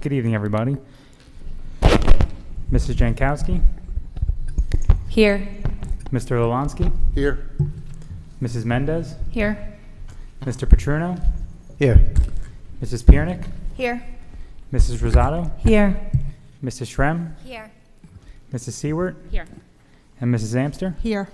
Good evening, everybody. Mrs. Jankowski, Here. Mr. Lolansky, Here. Mrs. Mendez, Here. Mr. Petruno, Here. Mrs. Piernick, Here. Mrs. Rosato, Here. Mrs. Shrem, Here. Mrs. Seward, Here. and Mrs. Amster. Here.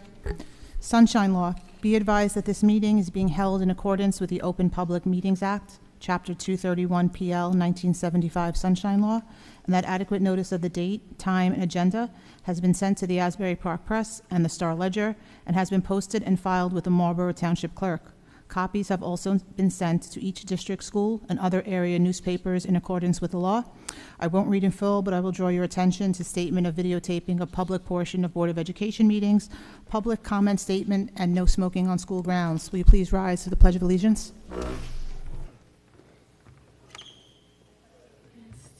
Sunshine Law. Be advised that this meeting is being held in accordance with the Open Public Meetings Act, Chapter 231 PL 1975 Sunshine Law, and that adequate notice of the date, time, and agenda has been sent to the Asbury Park Press and the Star Ledger and has been posted and filed with the Marlboro Township Clerk. Copies have also been sent to each district school and other area newspapers in accordance with the law. I won't read in full, but I will draw your attention to statement of videotaping of public portion of Board of Education meetings, public comment statement, and no smoking on school grounds. Will you please rise to the Pledge of Allegiance?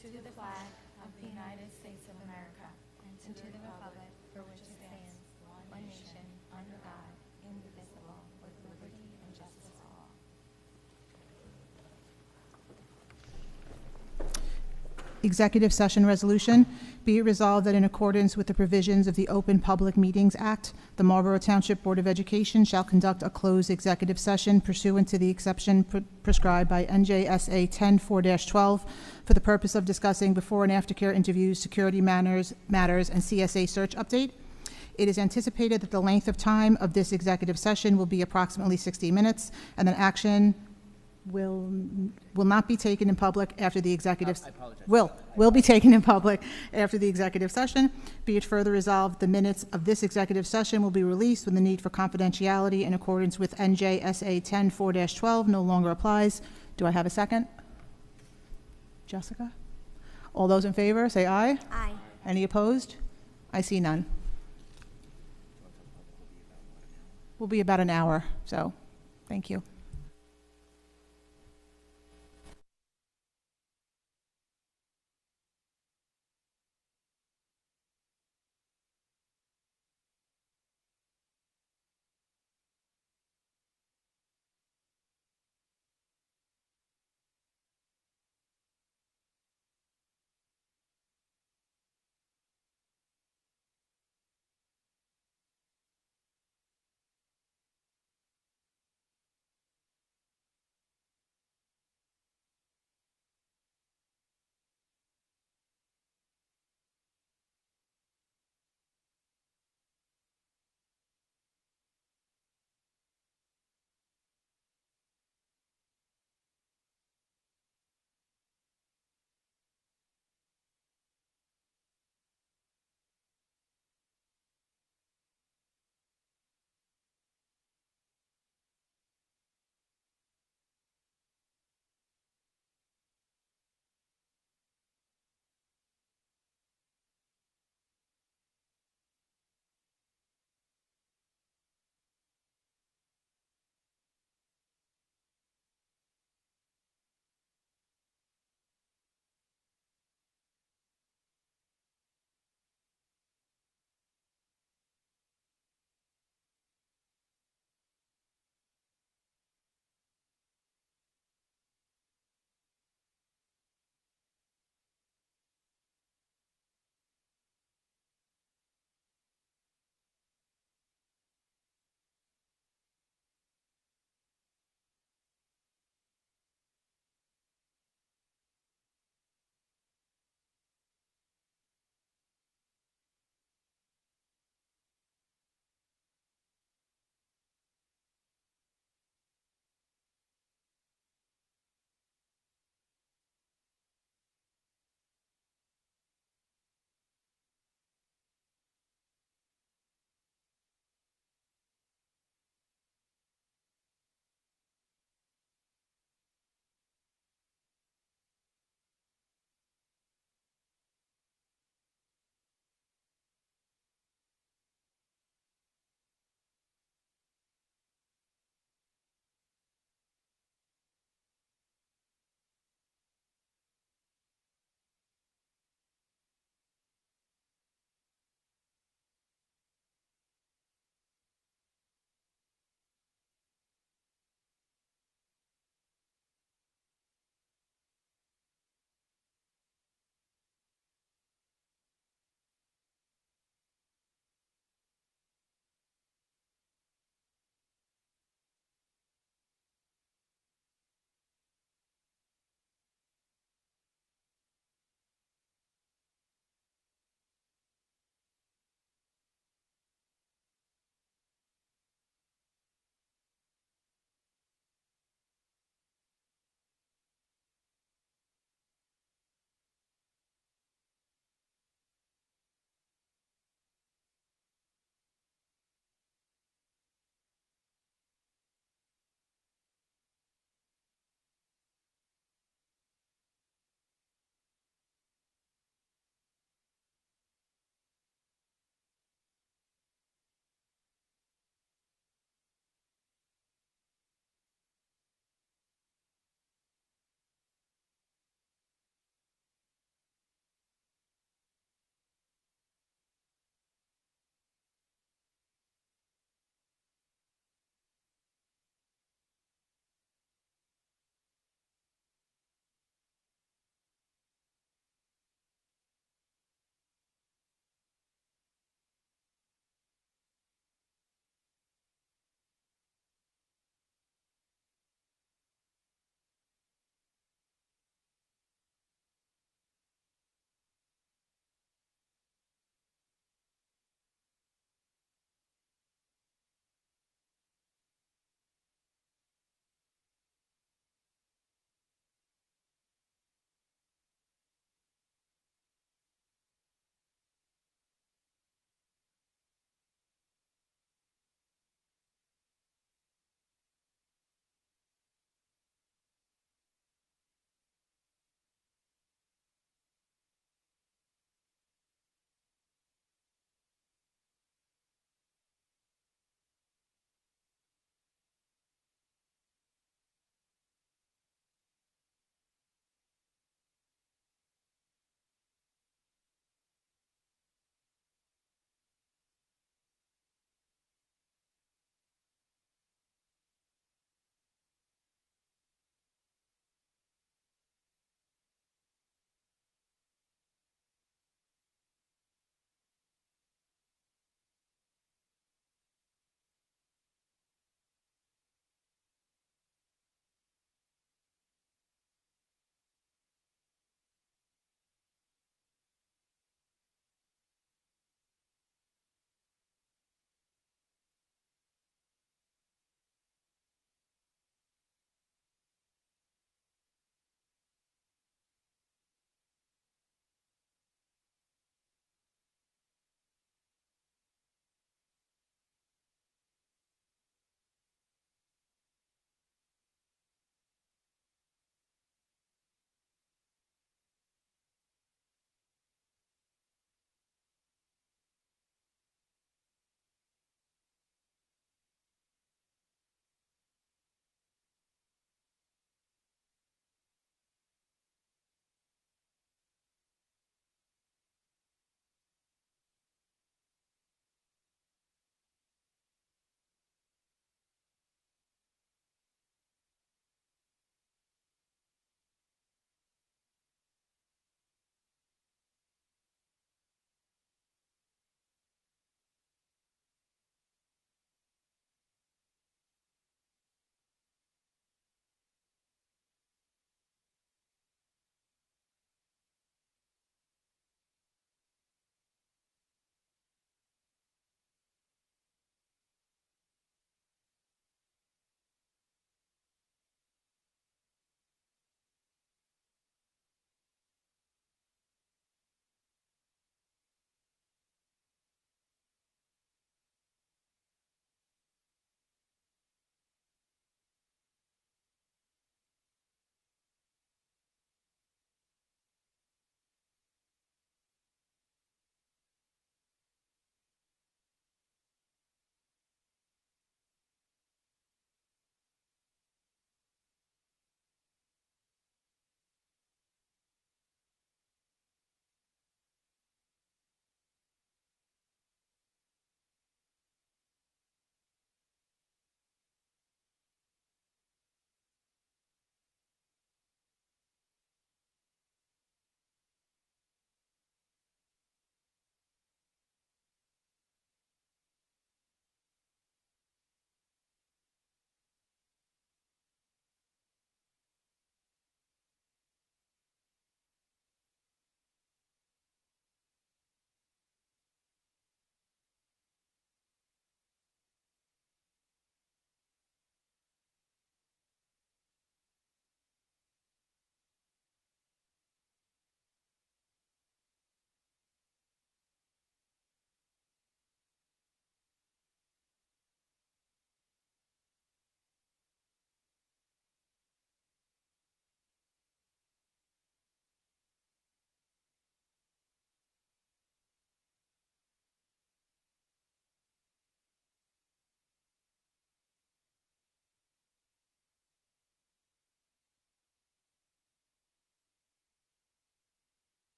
To the flag of the United States of America, and to the republic for which it stands, one nation, under God, indivisible, with liberty and justice for all. Executive session resolution. Be it resolved that in accordance with the provisions of the Open Public Meetings Act, the Marlboro Township Board of Education shall conduct a closed executive session pursuant to the exception prescribed by NJSA 10-4-12 for the purpose of discussing before and after care interviews, security matters, and CSA search update. It is anticipated that the length of time of this executive session will be approximately 60 minutes, and that action will not be taken in public after the executive will be taken in public after the executive session. Be it further resolved, the minutes of this executive session will be released when the need for confidentiality in accordance with NJSA 10-4-12 no longer applies. Do I have a second? Jessica? All those in favor, say aye. Aye. Any opposed? I see none. Will be about an hour, so thank you.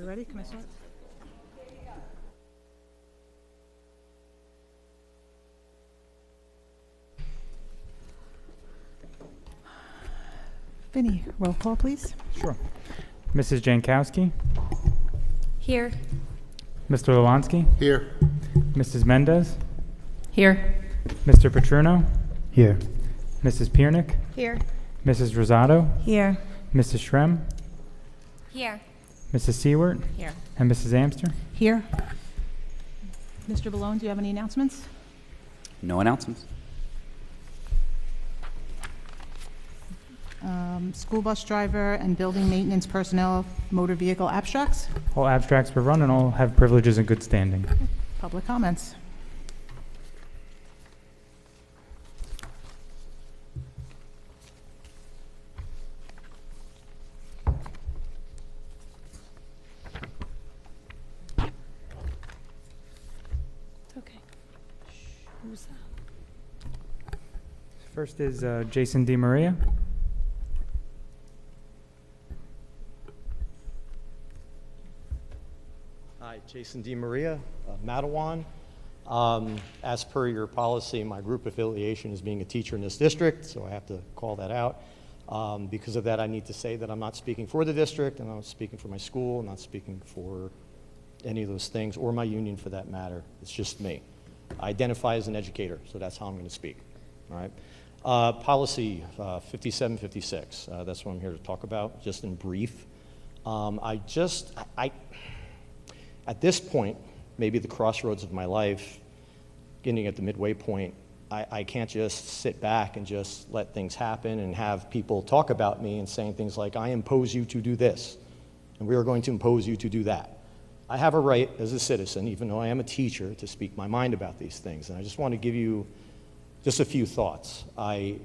we ready? Can I start? Vinnie, roll call, please. Sure. Mrs. Jankowski, Here. Mr. Lewanski, Here. Mrs. Mendez, Here. Mr. Petruno, Here. Mrs. Piernick, Here. Mrs. Rosato, Here. Mrs. Shrem, Here. Mrs. Seward, Here. and Mrs. Amster. Here. Mr. Balone, do you have any announcements? No announcements. School bus driver and building maintenance personnel motor vehicle abstracts? All abstracts were run and all have privileges in good standing. Public comments? It's okay. Who's First is Jason DiMaria. Hi, Jason DiMaria, Matawan. As per your policy, my group affiliation is being a teacher in this district, so I have to call that out. Because of that, I need to say that I'm not speaking for the district, and I'm not speaking for my school, I'm not speaking for any of those things, or my union for that matter. It's just me. I identify as an educator, so that's how I'm going to speak. All right. Policy 5756, that's what I'm here to talk about, just in brief. At this point, maybe the crossroads of my life, getting at the midway point, I can't just sit back and just let things happen and have people talk about me and saying things like, I impose you to do this, and we are going to impose you to do that. I have a right as a citizen, even though I am a teacher, to speak my mind about these things. And I just want to give you just a few thoughts. I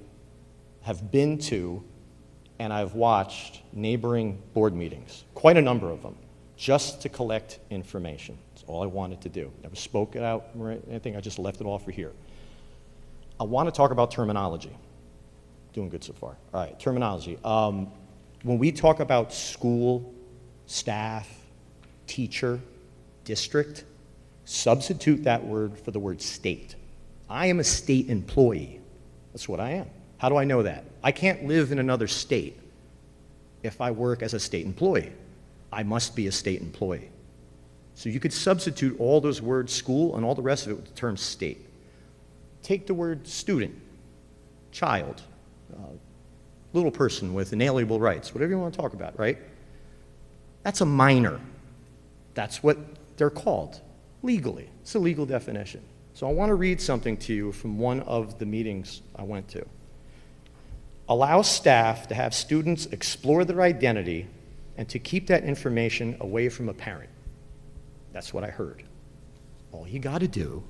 have been to and I've watched neighboring board meetings, quite a number of them, just to collect information. That's all I wanted to do. Never spoke it out or anything, I just left it all for here. I want to talk about terminology. Doing good so far. All right, terminology. When we talk about school, staff, teacher, district, substitute that word for the word state. I am a state employee. That's what I am. How do I know that? I can't live in another state if I work as a state employee. I must be a state employee. So you could substitute all those words, school, and all the rest of it with the term state. Take the word student, child, little person with inalienable rights, whatever you want to talk about, right? That's a minor. That's what they're called legally. It's a legal definition. So I want to read something to you from one of the meetings I went to. Allow staff to have students explore their identity and to keep that information away from a parent. That's what I heard. All you got to do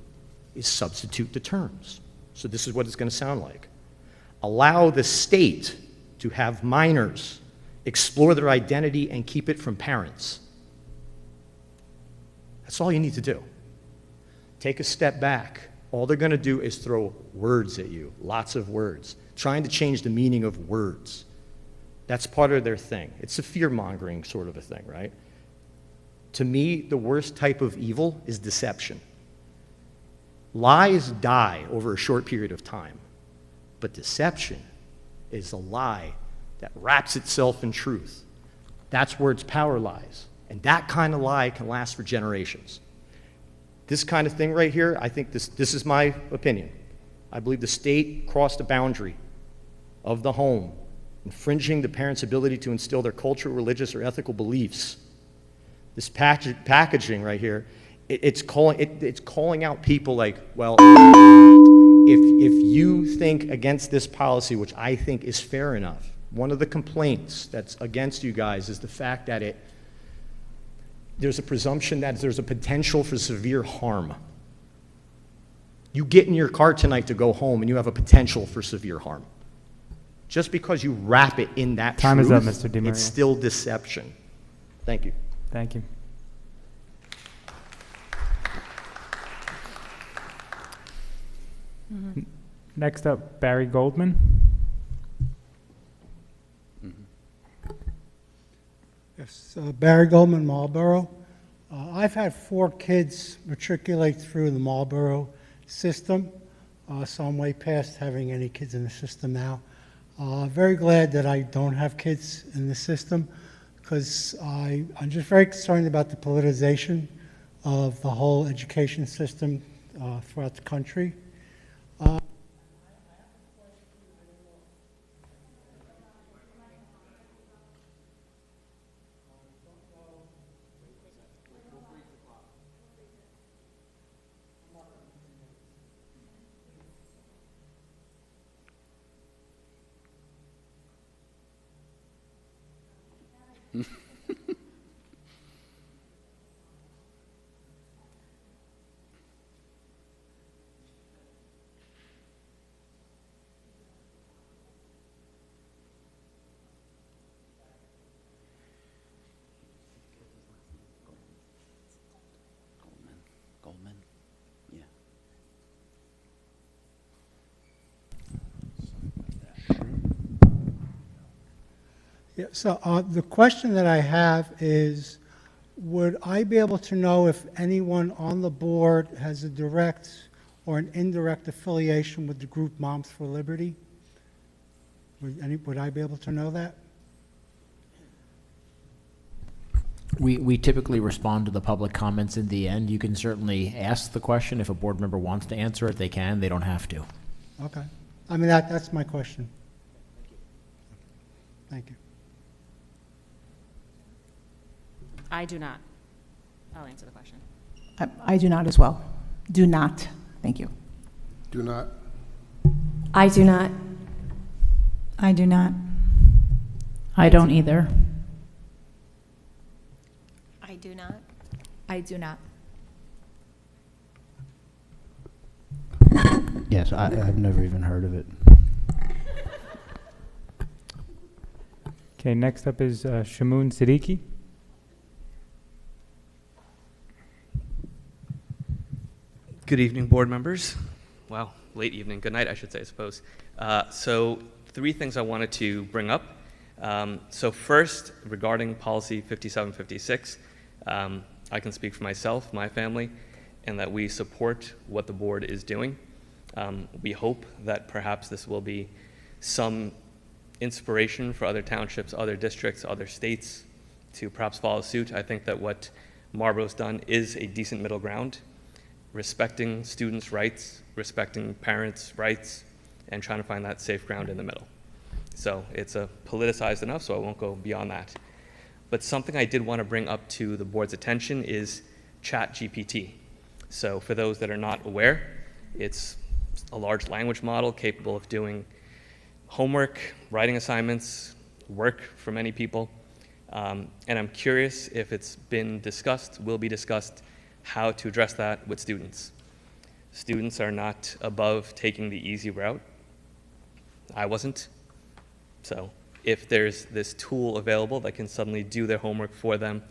is substitute the terms. So this is what it's going to sound like. Allow the state to have minors explore their identity and keep it from parents. That's all you need to do. Take a step back. All they're going to do is throw words at you, lots of words, trying to change the meaning of words. That's part of their thing. It's a fear-mongering sort of a thing, right? To me, the worst type of evil is deception. Lies die over a short period of time, but deception is a lie that wraps itself in truth. That's where its power lies. And that kind of lie can last for generations. This kind of thing right here, I think this is my opinion. I believe the state crossed the boundary of the home, infringing the parent's ability to instill their cultural, religious, or ethical beliefs. This packaging right here, it's calling out people like, well, if you think against this policy, which I think is fair enough, one of the complaints that's against you guys is the fact that there's a presumption that there's a potential for severe harm. You get in your car tonight to go home and you have a potential for severe harm. Just because you wrap it in that Time truth, is up, Mr. DiMaria. it's still deception. Thank you. Thank you. Next up, Barry Goldman. Yes, Barry Goldman, Marlboro. I've had 4 kids matriculate through the Marlboro system, so I'm way past having any kids in the system now. Very glad that I don't have kids in the system, because I'm just very concerned about the politicization of the whole education system throughout the country. Goldman? Yeah. Yeah, so the question that I have is, would I be able to know if anyone on the board has a direct or an indirect affiliation with the group Moms for Liberty? Would I be able to know that? We typically respond to the public comments in the end. You can certainly ask the question. If a board member wants to answer it, they can. They don't have to. Okay. I mean, that's my question. Thank you. I do not. I'll answer the question. I do not as well. Do not. Thank you. Do not. I do not. I do not. I don't either. I do not. I do not. Yes, I've never even heard of it. Okay, next up is Shamoon Siddiqui. Good evening, board members. Well, late evening. Good night, I should say, I suppose. So 3 things I wanted to bring up. So first, regarding policy 5756, I can speak for myself, my family, and that we support what the board is doing. We hope that perhaps this will be some inspiration for other townships, other districts, other states to perhaps follow suit. I think that what Marlboro's done is a decent middle ground, respecting students' rights, respecting parents' rights, and trying to find that safe ground in the middle. So it's politicized enough, so I won't go beyond that. But something I did want to bring up to the board's attention is ChatGPT. So for those that are not aware, it's a large language model capable of doing homework, writing assignments, work for many people. And I'm curious if it's been discussed, will be discussed, how to address that with students. Students are not above taking the easy route. I wasn't. So if there's this tool available that can suddenly do their homework for them,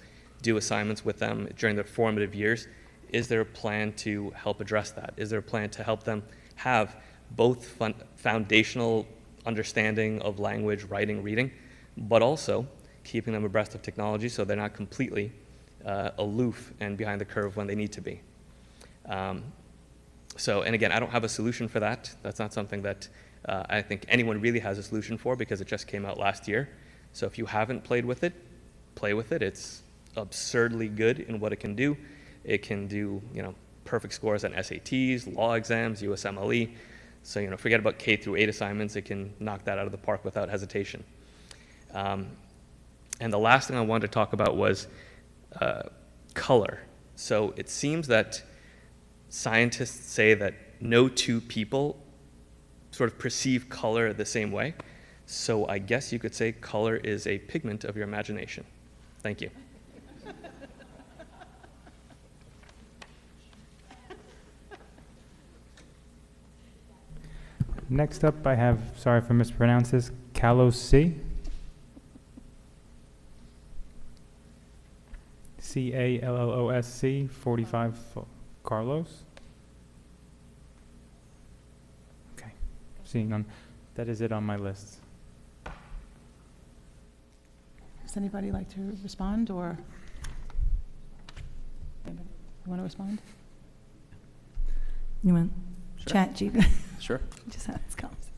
do assignments with them during their formative years, is there a plan to help address that? Is there a plan to help them have both foundational understanding of language, writing, reading, but also keeping them abreast of technology so they're not completely aloof and behind the curve when they need to be? And again, I don't have a solution for that. That's not something that I think anyone really has a solution for, because it just came out last year. So if you haven't played with it, play with it. It's absurdly good in what it can do. It can do, perfect scores on SATs, law exams, USMLE. So, forget about K through 8 assignments. It can knock that out of the park without hesitation. And the last thing I wanted to talk about was color. So it seems that scientists say that no 2 people sort of perceive color the same way. So I guess you could say color is a pigment of your imagination. Thank you. Next up, I have, sorry if I mispronounce this, Carlos C. C-A-L-L-O-S-C, 45 Carlos. Okay, seeing none. That is it on my list. Does anybody like to respond, or? Anybody? You want to respond? You want chat GPT? Sure. Just have this conversation.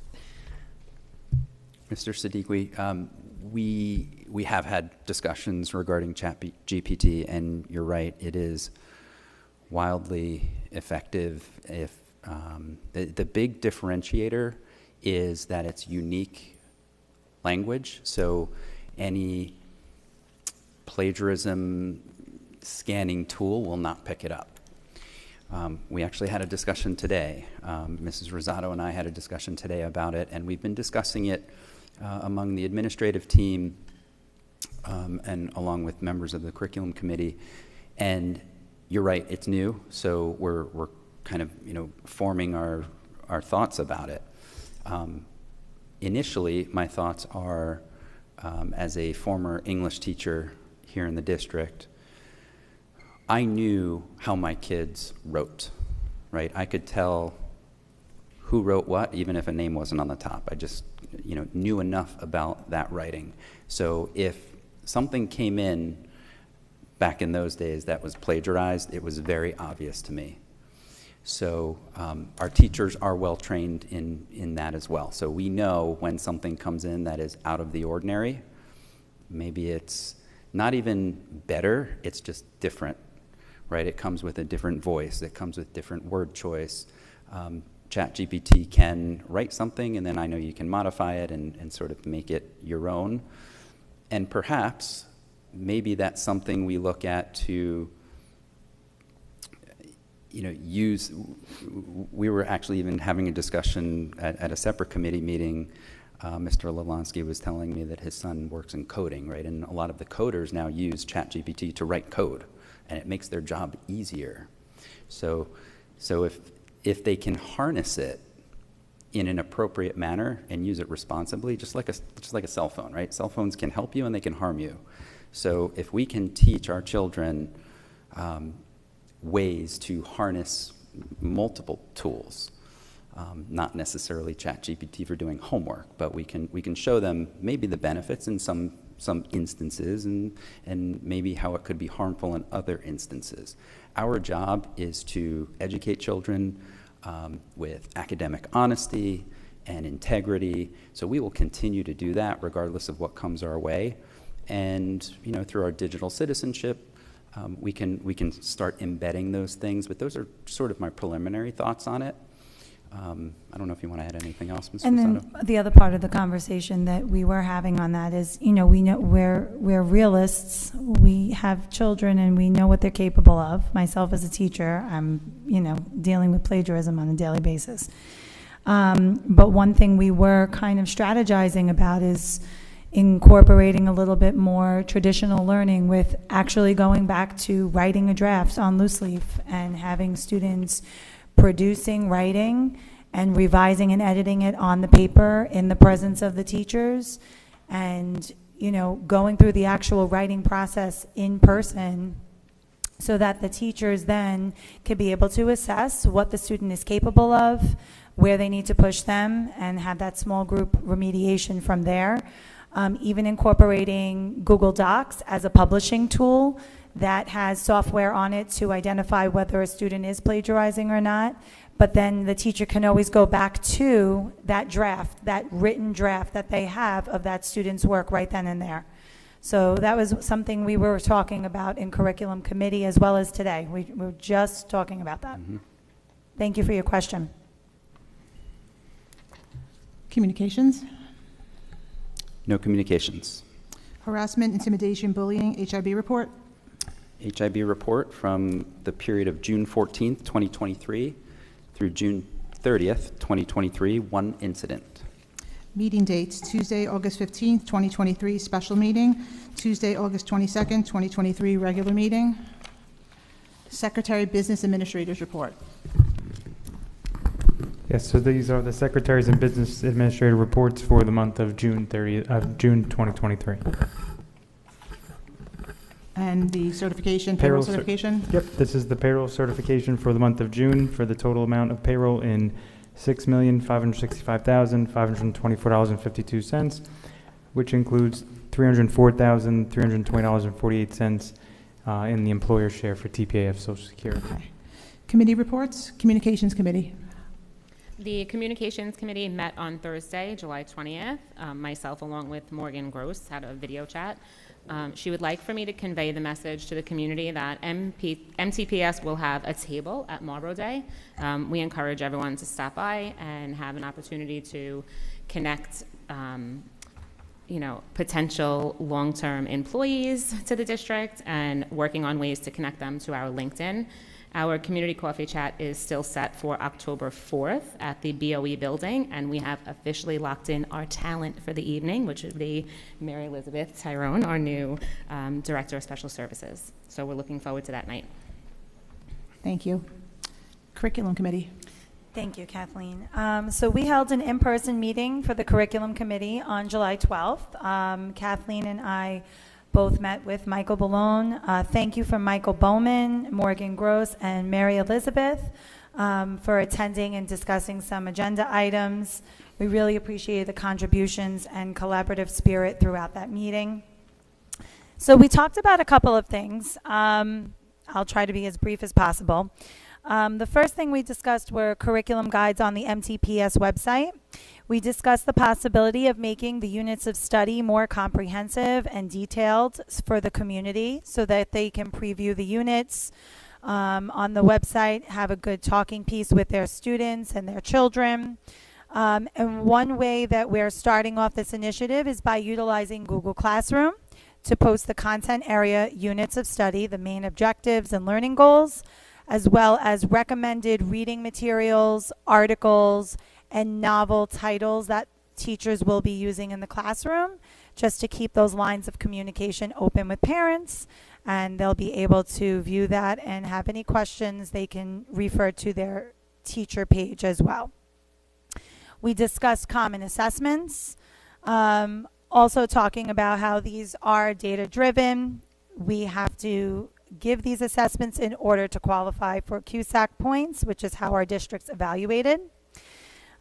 Mr. Siddiqui, we have had discussions regarding ChatGPT, and you're right, it is wildly effective. If the big differentiator is that it's unique language, so any plagiarism scanning tool will not pick it up. We actually had a discussion today. Mrs. Rosato and I had a discussion today about it, and we've been discussing it among the administrative team and along with members of the curriculum committee. And you're right, it's new, so we're kind of forming our thoughts about it. Initially, my thoughts are, as a former English teacher here in the district, I knew how my kids wrote, right? I could tell who wrote what, even if a name wasn't on the top. I just, knew enough about that writing. So if something came in back in those days that was plagiarized, it was very obvious to me. So our teachers are well trained in that as well. So we know when something comes in that is out of the ordinary. Maybe it's not even better, it's just different. Right? It comes with a different voice. It comes with different word choice. ChatGPT can write something, and then I know you can modify it and sort of make it your own. And perhaps, maybe that's something we look at to, use. We were actually even having a discussion at a separate committee meeting. Mr. Lalonsky was telling me that his son works in coding, right? And a lot of the coders now use ChatGPT to write code, and it makes their job easier. So if they can harness it in an appropriate manner and use it responsibly, just like a cell phone, right? Cell phones can help you and they can harm you. So if we can teach our children ways to harness multiple tools, not necessarily ChatGPT for doing homework, but we can show them maybe the benefits in some instances and maybe how it could be harmful in other instances. Our job is to educate children with academic honesty and integrity. So we will continue to do that regardless of what comes our way. And through our digital citizenship, we can start embedding those things. But those are sort of my preliminary thoughts on it. I don't know if you want to add anything else, Ms. And Rosato. then the other part of the conversation that we were having on that is, we know we're realists. We have children and we know what they're capable of. Myself as a teacher, I'm, dealing with plagiarism on a daily basis. But one thing we were kind of strategizing about is incorporating a little bit more traditional learning with actually going back to writing a draft on loose leaf and having students producing, writing, and revising and editing it on the paper in the presence of the teachers, and going through the actual writing process in person, so that the teachers then could be able to assess what the student is capable of, where they need to push them, and have that small group remediation from there. Even incorporating Google Docs as a publishing tool that has software on it to identify whether a student is plagiarizing or not. But then the teacher can always go back to that draft, that written draft that they have of that student's work right then and there. So that was something we were talking about in curriculum committee as well as today. We were just talking about that. Mm-hmm. Thank you for your question. Communications, No communications. harassment, intimidation, bullying, HIB report. HIB report from the period of June 14th, 2023 through June 30th, 2023, 1 incident. Meeting dates, Tuesday, August 15th, 2023, special meeting. Tuesday, August 22nd, 2023, regular meeting. Secretary Business Administrators report. Yes, so these are the secretaries and business administrator reports for the month of June 2023. And the certification, payroll certification? Yep, this is the payroll certification for the month of June for the total amount of payroll in $6,565,524.52, which includes $304,320.48 in the employer share for TPAF Social Security. Okay. Committee reports, Communications Committee. The Communications Committee met on Thursday, July 20th. Myself, along with Morgan Gross, had a video chat. She would like for me to convey the message to the community that MTPS will have a table at Marlboro Day. We encourage everyone to stop by and have an opportunity to connect potential long-term employees to the district and working on ways to connect them to our LinkedIn. Our community coffee chat is still set for October 4th at the BOE building, and we have officially locked in our talent for the evening, which would be Mary Elizabeth Tyrone, our new Director of Special Services. So we're looking forward to that night. Thank you. Curriculum Committee. Thank you, Kathleen. So we held an in-person meeting for the Curriculum Committee on July 12th. Kathleen and I both met with Michael Ballone. Thank you from Michael Bowman, Morgan Gross, and Mary Elizabeth for attending and discussing some agenda items. We really appreciate the contributions and collaborative spirit throughout that meeting. So we talked about a couple of things. I'll try to be as brief as possible. The first thing we discussed were curriculum guides on the MTPS website. We discussed the possibility of making the units of study more comprehensive and detailed for the community so that they can preview the units on the website, have a good talking piece with their students and their children. And one way that we're starting off this initiative is by utilizing Google Classroom to post the content area units of study, the main objectives and learning goals, as well as recommended reading materials, articles, and novel titles that teachers will be using in the classroom, just to keep those lines of communication open with parents, and they'll be able to view that and have any questions they can refer to their teacher page as well. We discussed common assessments, also talking about how these are data driven. We have to give these assessments in order to qualify for CUSAC points, which is how our district's evaluated.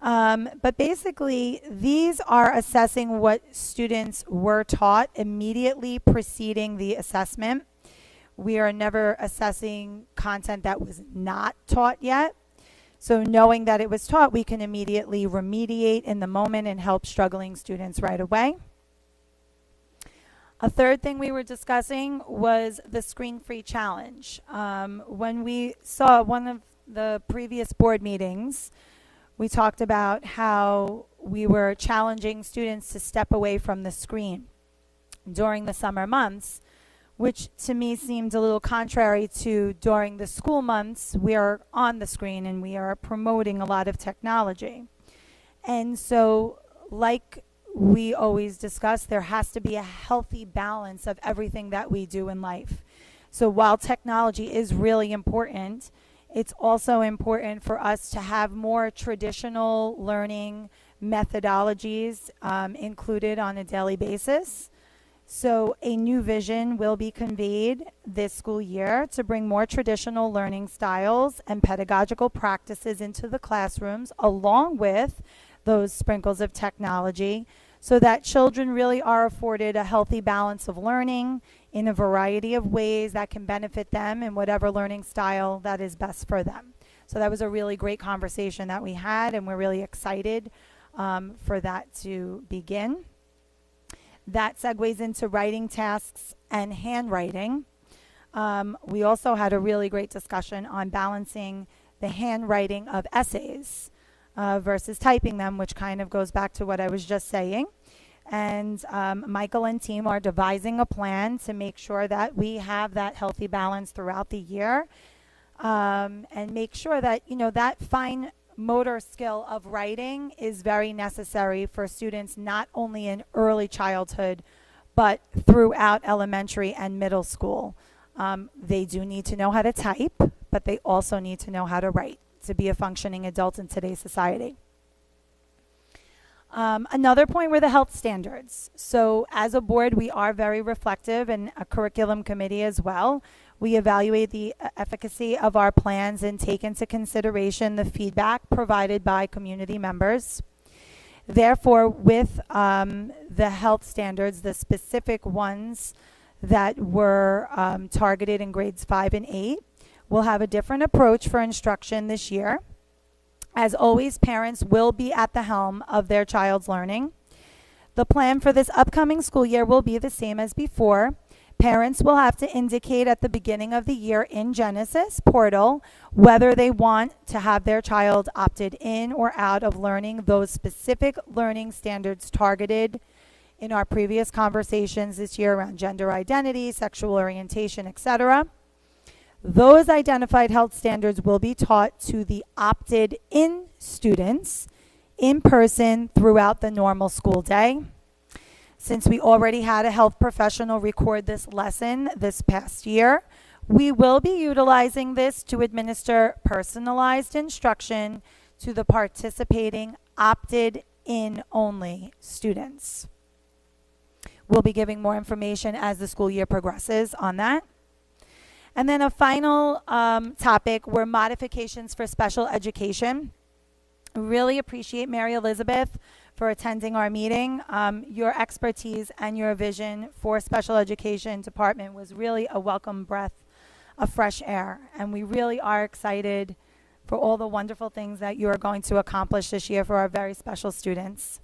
But basically, these are assessing what students were taught immediately preceding the assessment. We are never assessing content that was not taught yet. So knowing that it was taught, we can immediately remediate in the moment and help struggling students right away. A third thing we were discussing was the screen-free challenge. When we saw one of the previous board meetings, we talked about how we were challenging students to step away from the screen during the summer months, which to me seemed a little contrary to during the school months, we are on the screen and we are promoting a lot of technology. And so, like we always discuss, there has to be a healthy balance of everything that we do in life. So while technology is really important, it's also important for us to have more traditional learning methodologies included on a daily basis. So a new vision will be conveyed this school year to bring more traditional learning styles and pedagogical practices into the classrooms, along with those sprinkles of technology, so that children really are afforded a healthy balance of learning in a variety of ways that can benefit them in whatever learning style that is best for them. So that was a really great conversation that we had, and we're really excited for that to begin. That segues into writing tasks and handwriting. We also had a really great discussion on balancing the handwriting of essays versus typing them, which kind of goes back to what I was just saying. And Michael and team are devising a plan to make sure that we have that healthy balance throughout the year, and make sure that, you know, that fine motor skill of writing is very necessary for students, not only in early childhood, but throughout elementary and middle school. They do need to know how to type, but they also need to know how to write to be a functioning adult in today's society. Another point were the health standards. So as a board, we are very reflective, and a curriculum committee as well. We evaluate the efficacy of our plans and take into consideration the feedback provided by community members. Therefore, with the health standards, the specific ones that were targeted in grades 5 and 8, we'll have a different approach for instruction this year. As always, parents will be at the helm of their child's learning. The plan for this upcoming school year will be the same as before. Parents will have to indicate at the beginning of the year in Genesis portal whether they want to have their child opted in or out of learning those specific learning standards targeted in our previous conversations this year around gender identity, sexual orientation, etc. Those identified health standards will be taught to the opted-in students in person throughout the normal school day. Since we already had a health professional record this lesson this past year, we will be utilizing this to administer personalized instruction to the participating opted-in only students. We'll be giving more information as the school year progresses on that. And then a final topic were modifications for special education. Really appreciate Mary Elizabeth for attending our meeting. Your expertise and your vision for special education department was really a welcome breath of fresh air. And we really are excited for all the wonderful things that you are going to accomplish this year for our very special students.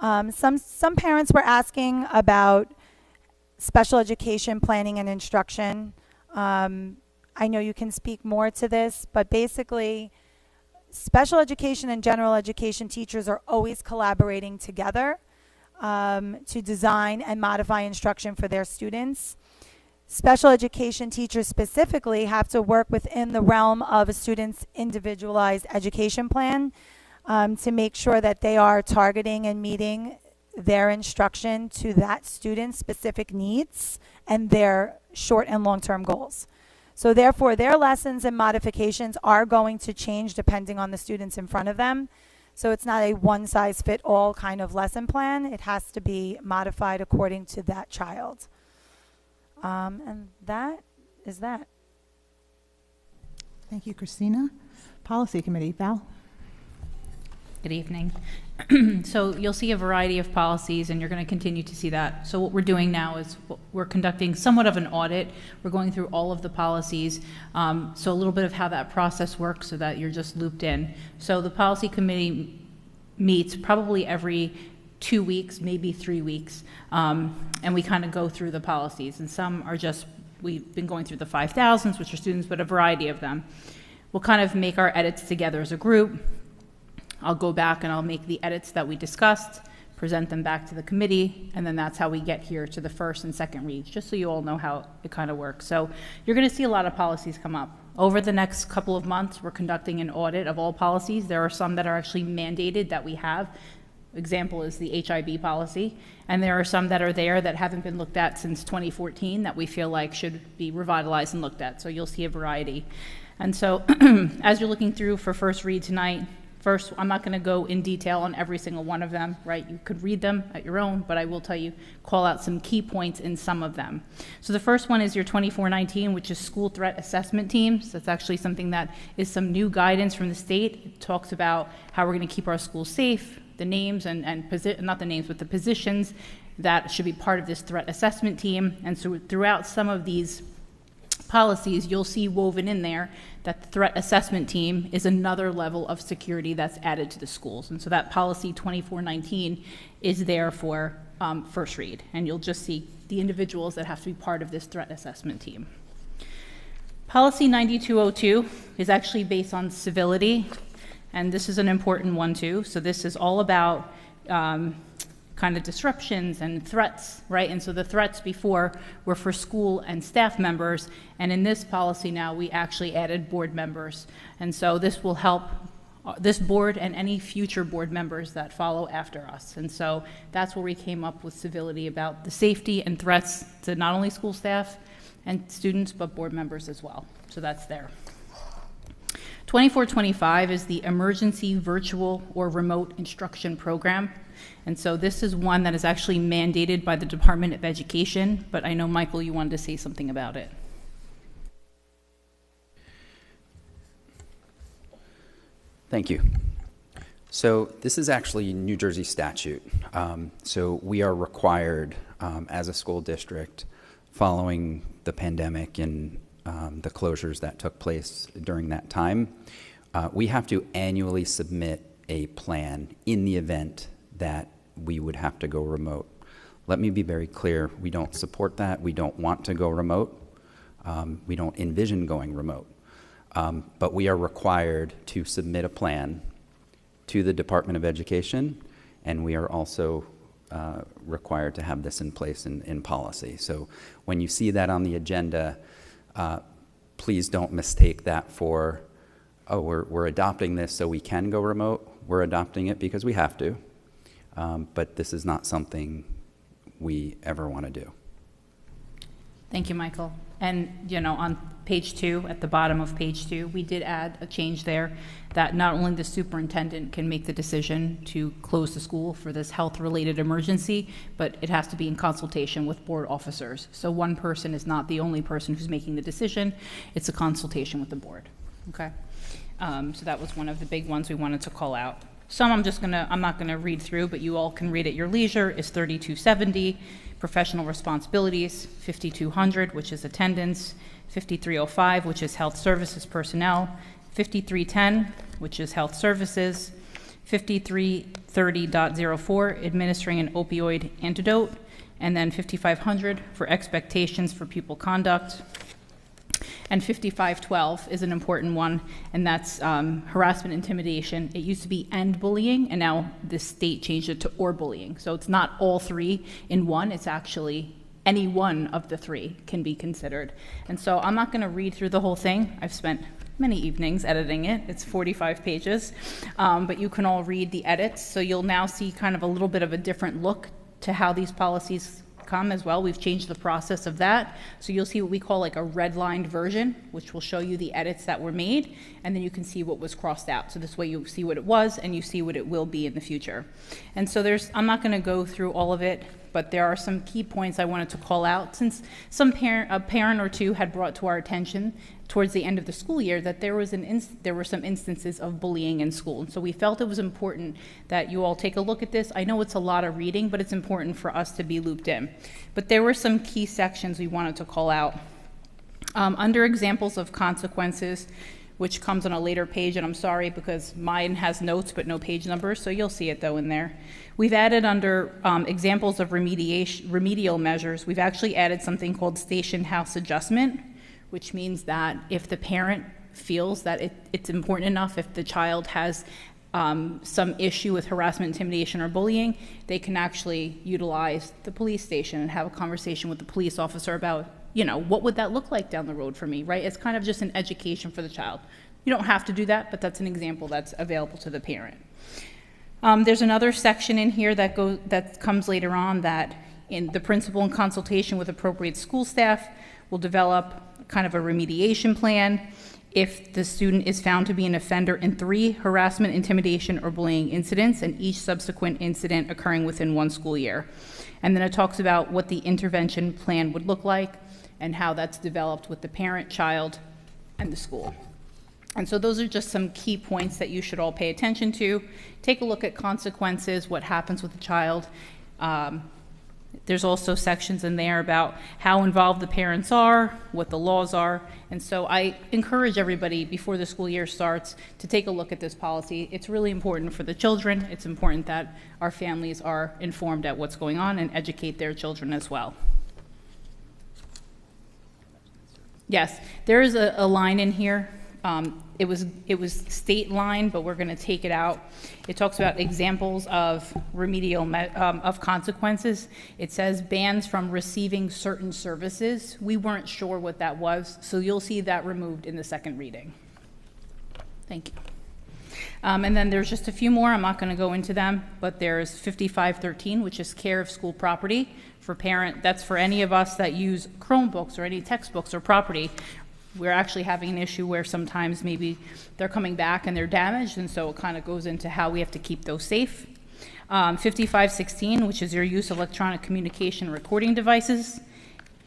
Some parents were asking about special education planning and instruction. I know you can speak more to this, but basically, special education and general education teachers are always collaborating together to design and modify instruction for their students. Special education teachers specifically have to work within the realm of a student's individualized education plan to make sure that they are targeting and meeting their instruction to that student's specific needs and their short and long-term goals. So therefore, their lessons and modifications are going to change depending on the students in front of them. So it's not a one-size-fit-all kind of lesson plan. It has to be modified according to that child. And that is that. Thank you, Christina. Policy Committee, Val. Good evening. So you'll see a variety of policies, and you're going to continue to see that. So what we're doing now is we're conducting somewhat of an audit. We're going through all of the policies. So a little bit of how that process works so that you're just looped in. So the policy committee meets probably every 2 weeks, maybe 3 weeks, and we kind of go through the policies. And some are just, we've been going through the 5,000s, which are students, but a variety of them. We'll kind of make our edits together as a group. I'll go back and I'll make the edits that we discussed, present them back to the committee, and then that's how we get here to the first and second reads, just so you all know how it kind of works. So you're going to see a lot of policies come up. Over the next couple of months, we're conducting an audit of all policies. There are some that are actually mandated that we have. Example is the HIB policy, and there are some that are there that haven't been looked at since 2014 that we feel like should be revitalized and looked at. So you'll see a variety. And so as you're looking through for first read tonight, first, I'm not going to go in detail on every single one of them, right? You could read them at your own, but I will tell you, call out some key points in some of them. So the first one is your 2419, which is school threat assessment teams. That's actually something that is some new guidance from the state. It talks about how we're going to keep our schools safe, the names not the names, but the positions that should be part of this threat assessment team. And so throughout some of these policies, you'll see woven in there that the threat assessment team is another level of security that's added to the schools. And so that policy 2419 is there for first read. And you'll just see the individuals that have to be part of this threat assessment team. Policy 9202 is actually based on civility. And this is an important one too. So this is all about kind of disruptions and threats, right? And so the threats before were for school and staff members, and in this policy now we actually added board members. And so this will help this board and any future board members that follow after us. And so that's where we came up with civility about the safety and threats to not only school staff and students, but board members as well. So that's there. 2425 is the Emergency Virtual or Remote Instruction Program. And so this is one that is actually mandated by the Department of Education, but I know, Michael, you wanted to say something about it. Thank you. So this is actually New Jersey statute. So we are required as a school district, following the pandemic and the closures that took place during that time, we have to annually submit a plan in the event that we would have to go remote. Let me be very clear, we don't support that. We don't want to go remote. We don't envision going remote. But we are required to submit a plan to the Department of Education, and we are also required to have this in place in policy. So when you see that on the agenda, please don't mistake that for, oh, we're adopting this so we can go remote. We're adopting it because we have to, but this is not something we ever want to do. Thank you, Michael. And, you know, on page 2, at the bottom of page 2, we did add a change there that not only the superintendent can make the decision to close the school for this health-related emergency, but it has to be in consultation with board officers. So one person is not the only person who's making the decision. It's a consultation with the board, okay? So that was one of the big ones we wanted to call out. Some I'm not gonna read through, but you all can read at your leisure, is 3270, professional responsibilities, 5200, which is attendance, 5305, which is health services personnel, 5310, which is health services, 5330.04, administering an opioid antidote, and then 5500 for expectations for pupil conduct. And 5512 is an important one, and that's harassment, intimidation. It used to be and bullying, and now the state changed it to or bullying. So it's not all three in one, it's actually any one of the three can be considered. And so I'm not gonna read through the whole thing. I've spent many evenings editing it. It's 45 pages, but you can all read the edits. So you'll now see kind of a little bit of a different look to how these policies come as well. We've changed the process of that. So you'll see what we call like a redlined version, which will show you the edits that were made, and then you can see what was crossed out. So this way you see what it was and you see what it will be in the future. And so I'm not gonna go through all of it, but there are some key points I wanted to call out, since a parent or two had brought to our attention towards the end of the school year that there were some instances of bullying in school. And so we felt it was important that you all take a look at this. I know it's a lot of reading, but it's important for us to be looped in. But there were some key sections we wanted to call out. Under examples of consequences, which comes on a later page, and I'm sorry because mine has notes but no page numbers, so you'll see it though in there. We've added under examples of remedial measures, we've actually added something called station house adjustment, which means that if the parent feels that it's important enough, if the child has some issue with harassment, intimidation, or bullying, they can actually utilize the police station and have a conversation with the police officer about, you know, what would that look like down the road for me, right? It's kind of just an education for the child. You don't have to do that, but that's an example that's available to the parent. There's another section in here that comes later on, that in the principal, in consultation with appropriate school staff, will develop kind of a remediation plan if the student is found to be an offender in 3 harassment, intimidation, or bullying incidents, and each subsequent incident occurring within 1 school year. And then it talks about what the intervention plan would look like and how that's developed with the parent, child, and the school. And so those are just some key points that you should all pay attention to. Take a look at consequences, what happens with the child. There's also sections in there about how involved the parents are, what the laws are. And so I encourage everybody before the school year starts to take a look at this policy. It's really important for the children. It's important that our families are informed at what's going on and educate their children as well. Yes, there is a line in here. It was state line, but we're going to take it out. It talks about examples of remedial of consequences. It says bans from receiving certain services. We weren't sure what that was, so you'll see that removed in the second reading. Thank you. And then there's just a few more. I'm not going to go into them, but there's 5513, which is care of school property for parent. That's for any of us that use Chromebooks or any textbooks or property. We're actually having an issue where sometimes maybe they're coming back and they're damaged, and so it kind of goes into how we have to keep those safe. 5516, which is your use of electronic communication recording devices.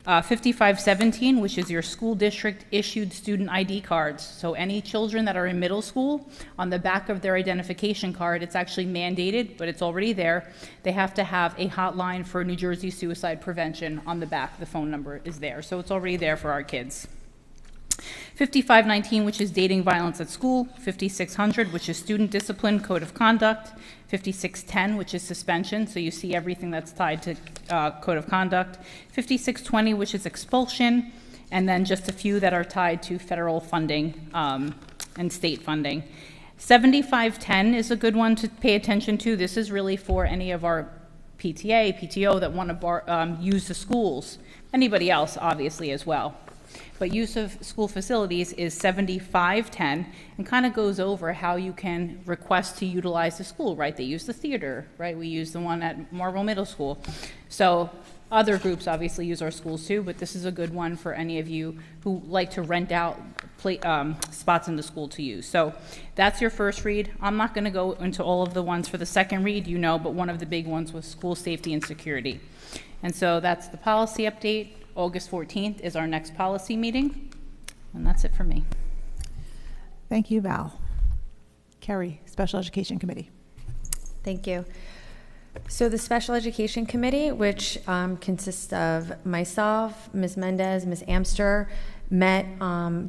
5517, which is your school district issued student ID cards. So any children that are in middle school, on the back of their identification card, it's actually mandated, but it's already there. They have to have a hotline for New Jersey suicide prevention on the back. The phone number is there. So it's already there for our kids. 5519, which is dating violence at school. 5600, which is student discipline, code of conduct. 5610, which is suspension, so you see everything that's tied to code of conduct. 5620, which is expulsion, and then just a few that are tied to federal funding and state funding. 7510 is a good one to pay attention to. This is really for any of our PTA, PTO that want to use the schools. Anybody else, obviously, as well. But use of school facilities is 7510 and kind of goes over how you can request to utilize the school, right? They use the theater, right? We use the one at Marlboro Middle School. So other groups obviously use our schools too, but this is a good one for any of you who like to rent out spots in the school to use. So that's your first read. I'm not going to go into all of the ones for the second read, you know, but one of the big ones was school safety and security. And so that's the policy update. August 14th is our next policy meeting, and that's it for me. Thank you, Val. Carrie, Special Education Committee. Thank you. So the Special Education Committee, which consists of myself, Ms. Mendez, Ms. Amster, met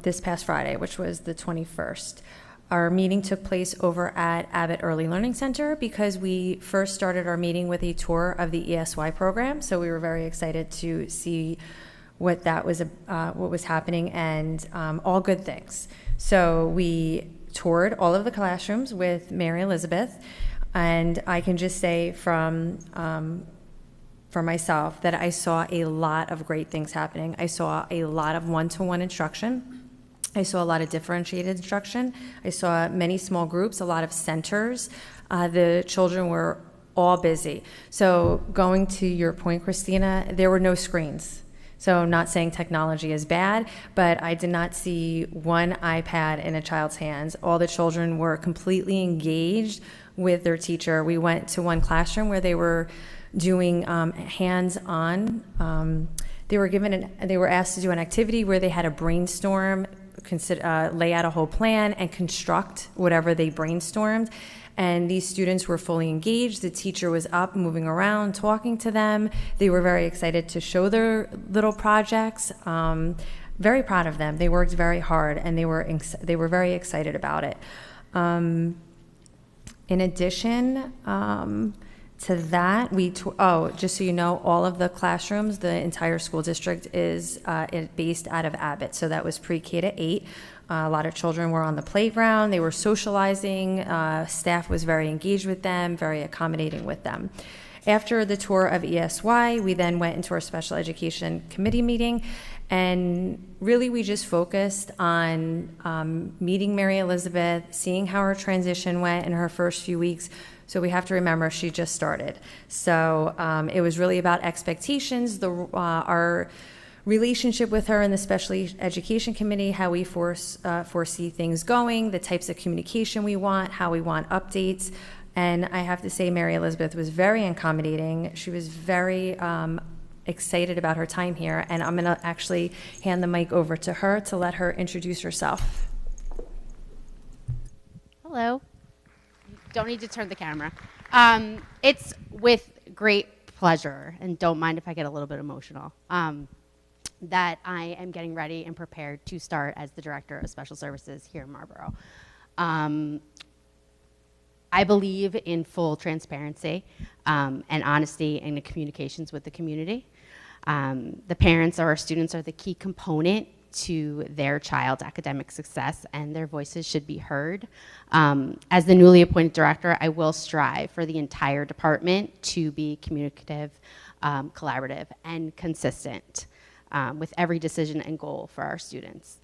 this past Friday, which was the 21st. Our meeting took place over at Abbott Early Learning Center because we first started our meeting with a tour of the ESY program. So we were very excited to see what that was, what was happening, and all good things. So we toured all of the classrooms with Mary Elizabeth, and I can just say for myself that I saw a lot of great things happening. I saw a lot of one-to-one instruction. I saw a lot of differentiated instruction. I saw many small groups, a lot of centers. The children were all busy. So going to your point, Christina, there were no screens. So I'm not saying technology is bad, but I did not see one iPad in a child's hands. All the children were completely engaged with their teacher. We went to one classroom where they were doing hands-on. They were asked to do an activity where they had to brainstorm, lay out a whole plan, and construct whatever they brainstormed. And these students were fully engaged. The teacher was up, moving around, talking to them. They were very excited to show their little projects. Very proud of them. They worked very hard, and they were very excited about it. In addition to that, just so you know, all of the classrooms, the entire school district is based out of Abbott. So that was pre-K to 8. A lot of children were on the playground. They were socializing. Staff was very engaged with them, very accommodating with them. After the tour of ESY, we then went into our special education committee meeting, and really we just focused on meeting Mary Elizabeth, seeing how her transition went in her first few weeks. So we have to remember she just started. So it was really about expectations, our relationship with her in the special education committee, how we foresee things going, the types of communication we want, how we want updates. And I have to say, Mary Elizabeth was very accommodating. She was very excited about her time here. And I'm gonna actually hand the mic over to her to let her introduce herself. Hello. Don't need to turn the camera. It's with great pleasure, and don't mind if I get a little bit emotional, that I am getting ready and prepared to start as the Director of Special Services here in Marlboro. I believe in full transparency and honesty in the communications with the community. The parents or our students are the key component to their child's academic success, and their voices should be heard. As the newly appointed director, I will strive for the entire department to be communicative, collaborative, and consistent with every decision and goal for our students.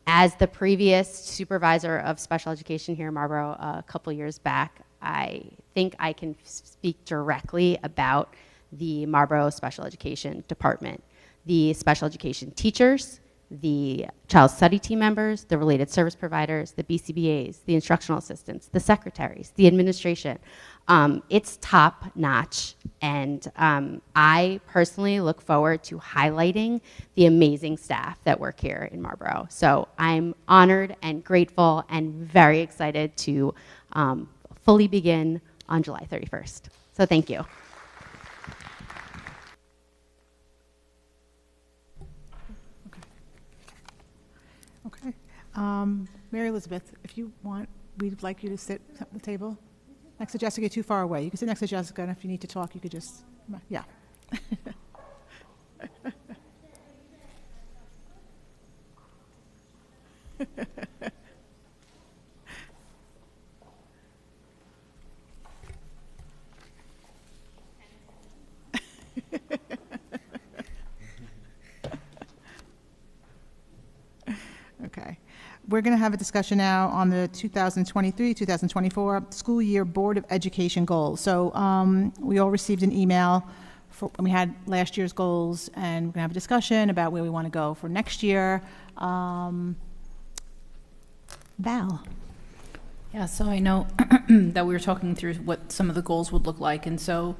As the previous supervisor of special education here in Marlboro a couple years back, I think I can speak directly about the Marlboro Special Education Department. The special education teachers, the child study team members, the related service providers, the BCBAs, the instructional assistants, the secretaries, the administration. It's top notch, and I personally look forward to highlighting the amazing staff that work here in Marlboro. So I'm honored and grateful and very excited to fully begin on July 31st. So thank you. Okay. Mary Elizabeth, if you want, we'd like you to sit at the table next to Jessica. You're too far away. You can sit next to Jessica, and if you need to talk, you could just, yeah. Okay. We're going to have a discussion now on the 2023-2024 school year Board of Education goals. So we all received an email when we had last year's goals, and we're going to have a discussion about where we want to go for next year. Val. Yeah, so I know that we were talking through what some of the goals would look like, and so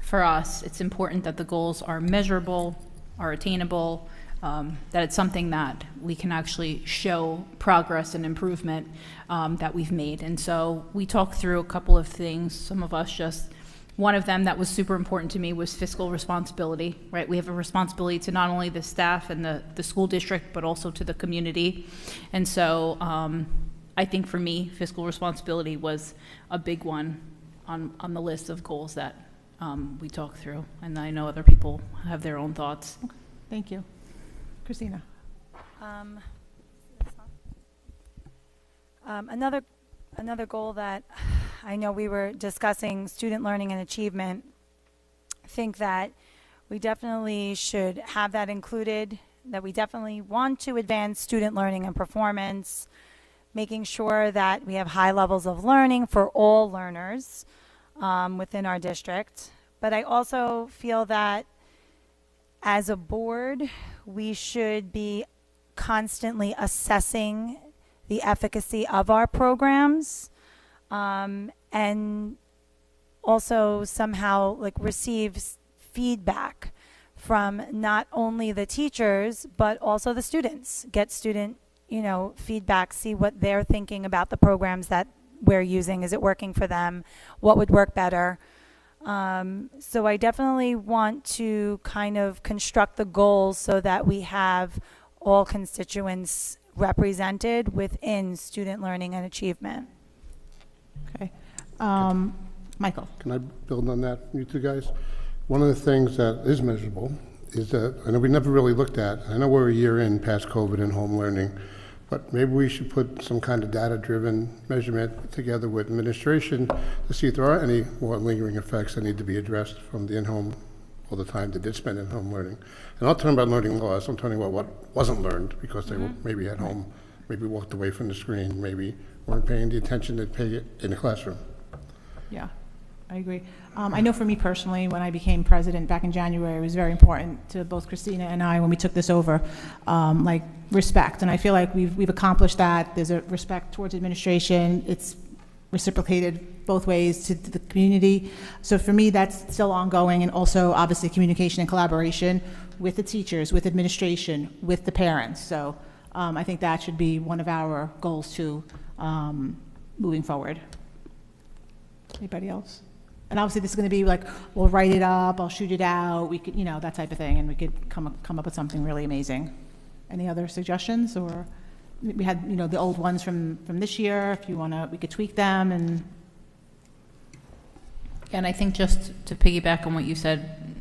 for us, it's important that the goals are measurable, are attainable, that it's something that we can actually show progress and improvement that we've made. And so we talked through a couple of things. Some of us just, one of them that was super important to me was fiscal responsibility, right? We have a responsibility to not only the staff and the school district, but also to the community. And so I think for me, fiscal responsibility was a big one on the list of goals that we talked through. And I know other people have their own thoughts. Okay. Thank you. Christina. Another goal that I know we were discussing, student learning and achievement. I think that we definitely should have that included, that we definitely want to advance student learning and performance, making sure that we have high levels of learning for all learners within our district. But I also feel that as a board, we should be constantly assessing the efficacy of our programs, and also somehow receive feedback from not only the teachers, but also the students. Get student, feedback, see what they're thinking about the programs that we're using. Is it working for them? What would work better? So I definitely want to kind of construct the goals so that we have all constituents represented within student learning and achievement. Okay. Michael. Can I build on that, you two guys? One of the things that is measurable is that, I know we never really looked at, I know we're a year in past COVID and home learning, but maybe we should put some kind of data-driven measurement together with administration to see if there are any more lingering effects that need to be addressed from the in-home, all the time they did spend in-home learning. And I'm not talking about learning loss, I'm talking about what wasn't learned because they were maybe at home, maybe walked away from the screen, maybe weren't paying the attention they'd pay in the classroom. Yeah, I agree. I know for me personally, when I became president back in January, it was very important to both Christina and I when we took this over, respect. And I feel like we've accomplished that. There's a respect towards administration. It's reciprocated both ways to the community. So for me, that's still ongoing, and also obviously communication and collaboration with the teachers, with administration, with the parents. So I think that should be one of our goals too, moving forward. Anybody else? And obviously this is going to be we'll write it up, I'll shoot it out, we could, that type of thing, and we could come up with something really amazing. Any other suggestions? Or we had, the old ones from this year, if you want to, we could tweak them. And I think just to piggyback on what you said,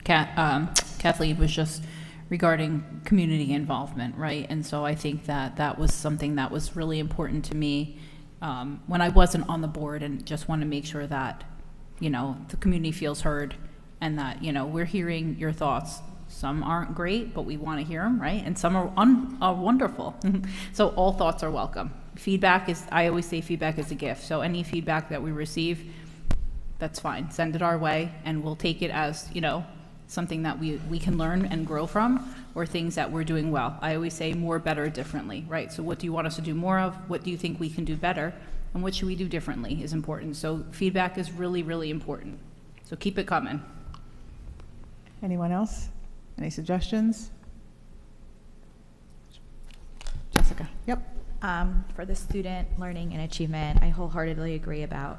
Kathleen, was just regarding community involvement, right? And so I think that was something that was really important to me when I wasn't on the board, and just want to make sure that, the community feels heard, and that, we're hearing your thoughts. Some aren't great, but we want to hear them, right? And some are wonderful. So all thoughts are welcome. Feedback is, I always say feedback is a gift. So any feedback that we receive, that's fine. Send it our way, and we'll take it as, something that we can learn and grow from. or things that we're doing well. I always say more, better, differently, right? So what do you want us to do more of? What do you think we can do better? And what should we do differently is important. So feedback is really, really important. So keep it coming. Anyone else? Any suggestions? Jessica? Yep. For the student learning and achievement, I wholeheartedly agree about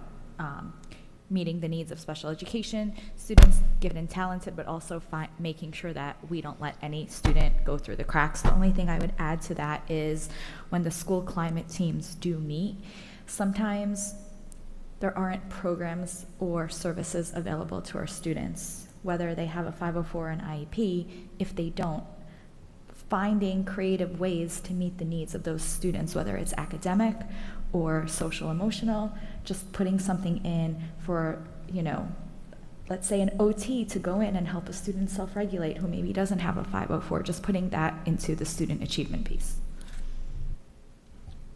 meeting the needs of special education students, gifted and talented, but also making sure that we don't let any student go through the cracks. The only thing I would add to that is when the school climate teams do meet, sometimes there aren't programs or services available to our students, whether they have a 504 or an IEP. If they don't, finding creative ways to meet the needs of those students, whether it's academic or social emotional, just putting something in for, you know, let's say an OT to go in and help a student self-regulate who maybe doesn't have a 504, just putting that into the student achievement piece.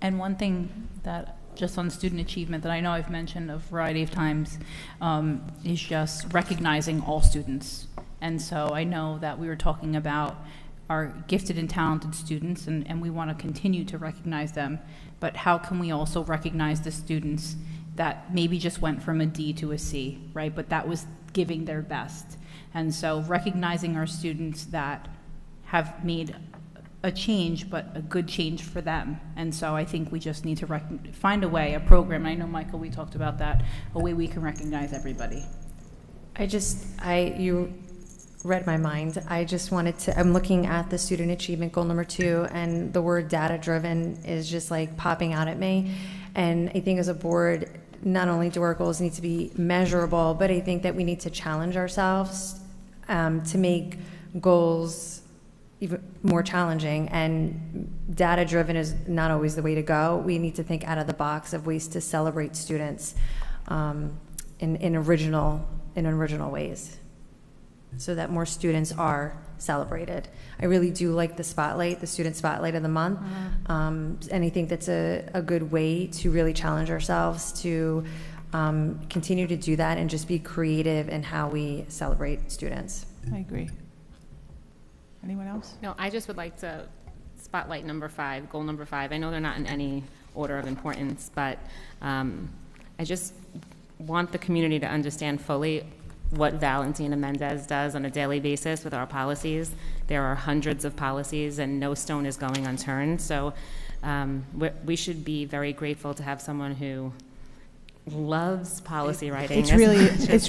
And one thing that, just on student achievement, that I know I've mentioned a variety of times, is just recognizing all students. And so I know that we were talking about our gifted and talented students, and we want to continue to recognize them, but how can we also recognize the students that maybe just went from a D to a C, right? But that was giving their best. And so recognizing our students that have made a change, but a good change for them. And so I think we just need to find a way, a program. I know, Michael, we talked about that, a way we can recognize everybody. You read my mind. I just wanted to, I'm looking at the student achievement goal number 2, and the word data driven is just like popping out at me. And I think as a board, not only do our goals need to be measurable, but I think that we need to challenge ourselves to make goals even more challenging. And data driven is not always the way to go. We need to think out of the box of ways to celebrate students in original ways, so that more students are celebrated. I really do like the spotlight, the student spotlight of the month. And I think that's a good way to really challenge ourselves to continue to do that and just be creative in how we celebrate students. I agree. Anyone else? No, I just would like to spotlight number 5, goal number 5. I know they're not in any order of importance, but I just want the community to understand fully what Valentina Mendez does on a daily basis with our policies. There are hundreds of policies and no stone is going unturned. So we should be very grateful to have someone who loves policy writing. It's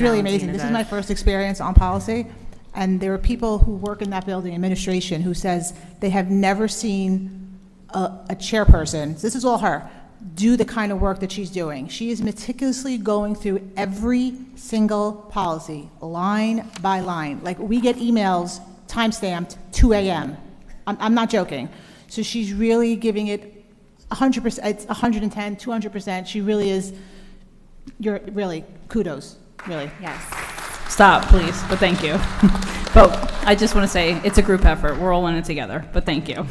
really amazing. This is my first experience on policy, and there are people who work in that building, administration, who says they have never seen a chairperson, this is all her, do the kind of work that she's doing. She is meticulously going through every single policy, line by line. Like, we get emails time-stamped 2 a.m. I'm not joking. So she's really giving it 100%, it's 110, 200%. She really is, you're really, kudos, really. Yes. Stop, please, but thank you. But I just want to say it's a group effort. We're all in it together, but thank you.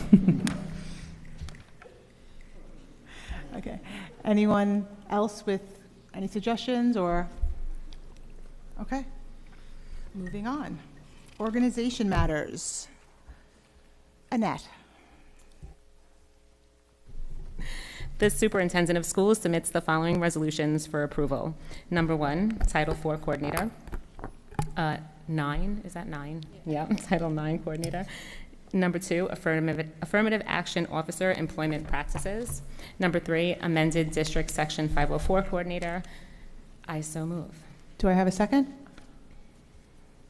Okay. Anyone else with any suggestions or? Okay. Moving on. Organization matters. Annette. The superintendent of schools submits the following resolutions for approval. Number 1, Title IV coordinator. 9, is that 9? Yeah, Title IX coordinator. Number 2, affirmative action officer employment practices. Number 3, amended district section 504 coordinator. I so move. Do I have a second?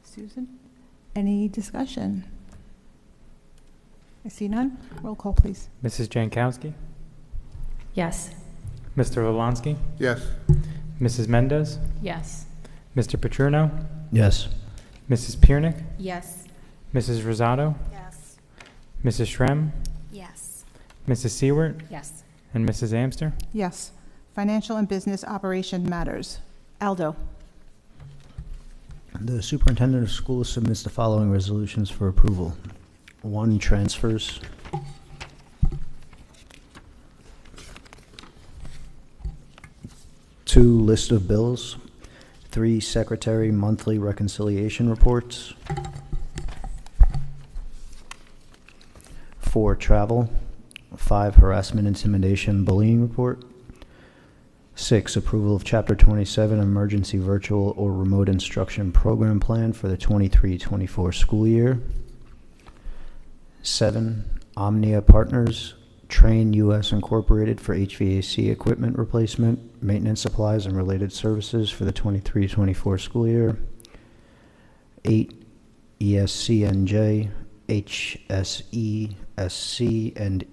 Susan? Any discussion? I see none. Roll call, please. Mrs. Jankowski? Yes. Mr. Lolansky? Yes. Mrs. Mendez? Yes. Mr. Paterno? Yes. Mrs. Piernick? Yes. Mrs. Rosado? Yes. Mrs. Shrem? Yes. Mrs. Seward? Yes. And Mrs. Amster? Yes. Financial and business operation matters. Aldo. The superintendent of schools submits the following resolutions for approval. 1, transfers. 2, list of bills. 3, secretary monthly reconciliation reports. 4, travel. 5, harassment, intimidation, bullying report. 6, approval of Chapter 27 emergency virtual or remote instruction program plan for the 23-24 school year. 7, Omnia Partners, Train US Incorporated for HVAC equipment replacement, maintenance supplies, and related services for the 23-24 school year. 8, ESCNJ, HSESC, and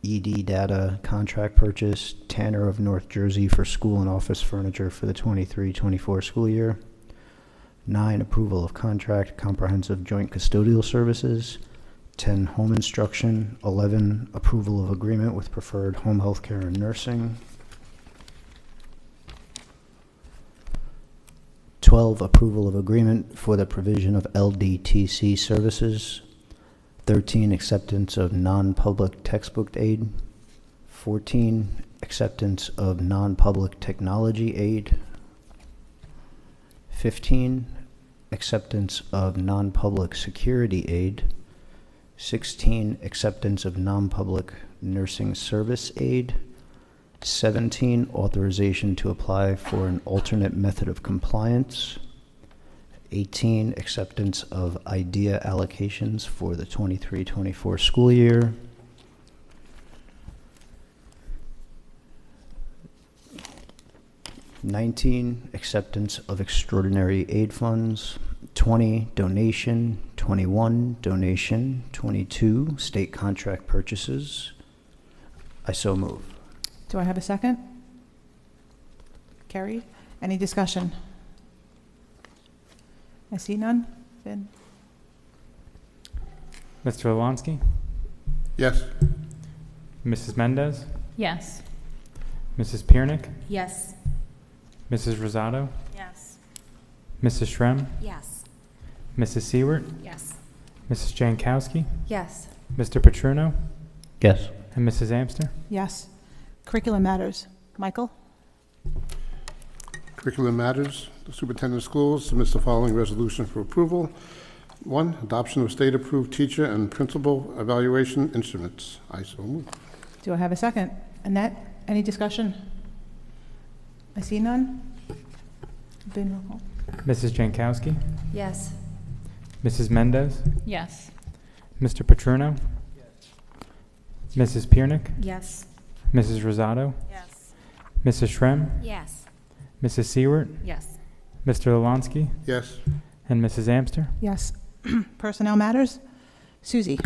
ED Data contract purchase, Tanner of North Jersey for school and office furniture for the 23-24 school year. 9, approval of contract comprehensive joint custodial services. 10, home instruction. 11, approval of agreement with preferred home health care and nursing. 12, approval of agreement for the provision of LDTC services. 13, acceptance of non-public textbook aid. 14, acceptance of non-public technology aid. 15, acceptance of non-public security aid. 16, acceptance of non-public nursing service aid. 17, authorization to apply for an alternate method of compliance. 18, acceptance of IDEA allocations for the 23-24 school year. 19, acceptance of extraordinary aid funds. 20, donation. 21, donation. 22, state contract purchases. I so move. Do I have a second? Carrie, any discussion? I see none. Vin? Mr. Alonsky? Yes. Mrs. Mendez? Yes. Mrs. Piernick? Yes. Mrs. Rosado? Yes. Mrs. Shrem? Yes. Mrs. Seward? Yes. Mrs. Jankowski? Yes. Mr. Petruno? Yes. And Mrs. Amster? Yes. Curriculum matters. Michael? Curriculum matters. The superintendent of schools submits the following resolution for approval. 1, adoption of state-approved teacher and principal evaluation instruments. I so move. Do I have a second? Annette, any discussion? I see none. Vin, roll call. Mrs. Jankowski? Yes. Mrs. Mendez? Yes. Mr. Petruno? Mrs. Piernick? Yes. Mrs. Rosado? Yes. Mrs. Shrem? Yes. Mrs. Seward? Yes. Mr. Alonsky? Yes. And Mrs. Amster? Yes. Personnel matters. Susie?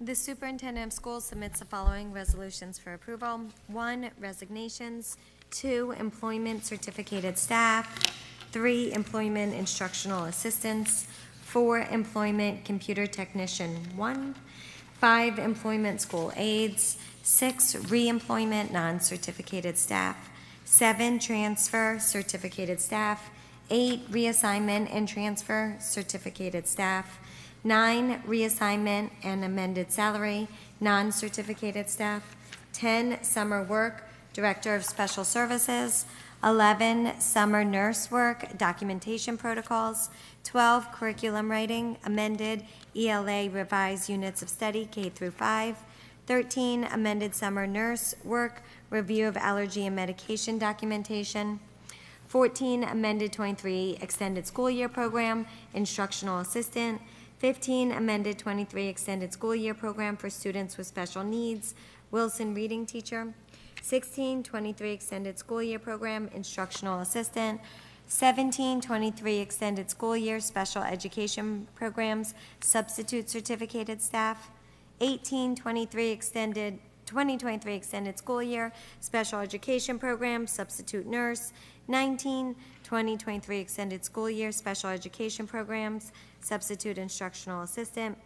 The superintendent of schools submits the following resolutions for approval. 1, resignations. 2, employment certificated staff. 3, employment instructional assistants. 4, employment computer technician 1. 5, employment school aides. 6, reemployment non-certificated staff. 7, transfer certificated staff. 8, reassignment and transfer certificated staff. 9, reassignment and amended salary, non-certificated staff. 10, summer work, director of special services. 11, summer nurse work, documentation protocols. 12, curriculum writing, amended ELA revised units of study, K through 5. 13, amended summer nurse work, review of allergy and medication documentation. 14, amended 23 extended school year program, instructional assistant. 15, amended 23 extended school year program for students with special needs, Wilson reading teacher. 16, 23 extended school year program, instructional assistant. 17, 23 extended school year special education programs, substitute certificated staff. 18, 23 extended 2023 extended school year special education program, substitute nurse. 19, 2023 extended school year special education programs, substitute instructional assistant.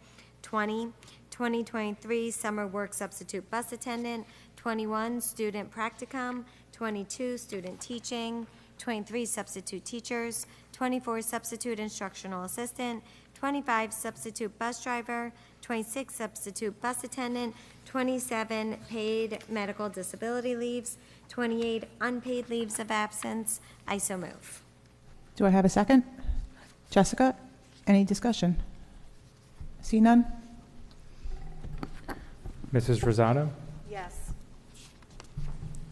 20, 2023 summer work substitute bus attendant. 21, student practicum. 22, student teaching. 23, substitute teachers. 24, substitute instructional assistant. 25, substitute bus driver. 26, substitute bus attendant. 27, paid medical disability leaves. 28, unpaid leaves of absence. I so move. Do I have a second? Jessica, any discussion? See none? Mrs. Rosado? Yes.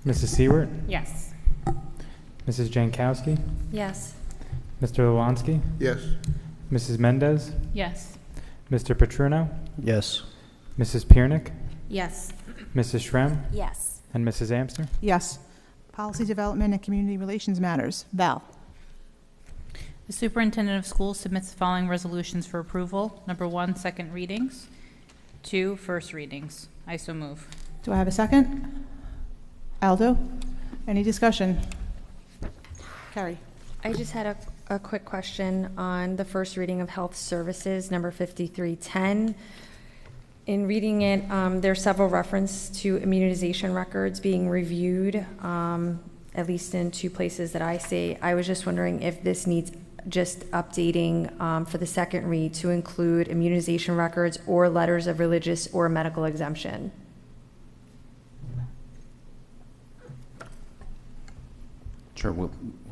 Mrs. Seward? Yes. Mrs. Jankowski? Yes. Mr. Lewandowski? Yes. Mrs. Mendez? Yes. Mr. Petruno? Yes. Mrs. Piernick? Yes. Mrs. Shrem? Yes. And Mrs. Amster? Yes. Policy Development and Community Relations Matters. Val. The superintendent of schools submits the following resolutions for approval. Number 1, second readings. 2, first readings. I so move. Do I have a second? Aldo? Any discussion? Carrie? I just had a quick question on the first reading of Health Services, number 5310. In reading it, there are several references to immunization records being reviewed, at least in 2 places that I see. I was just wondering if this needs just updating for the second read to include immunization records or letters of religious or medical exemption. Sure, we'll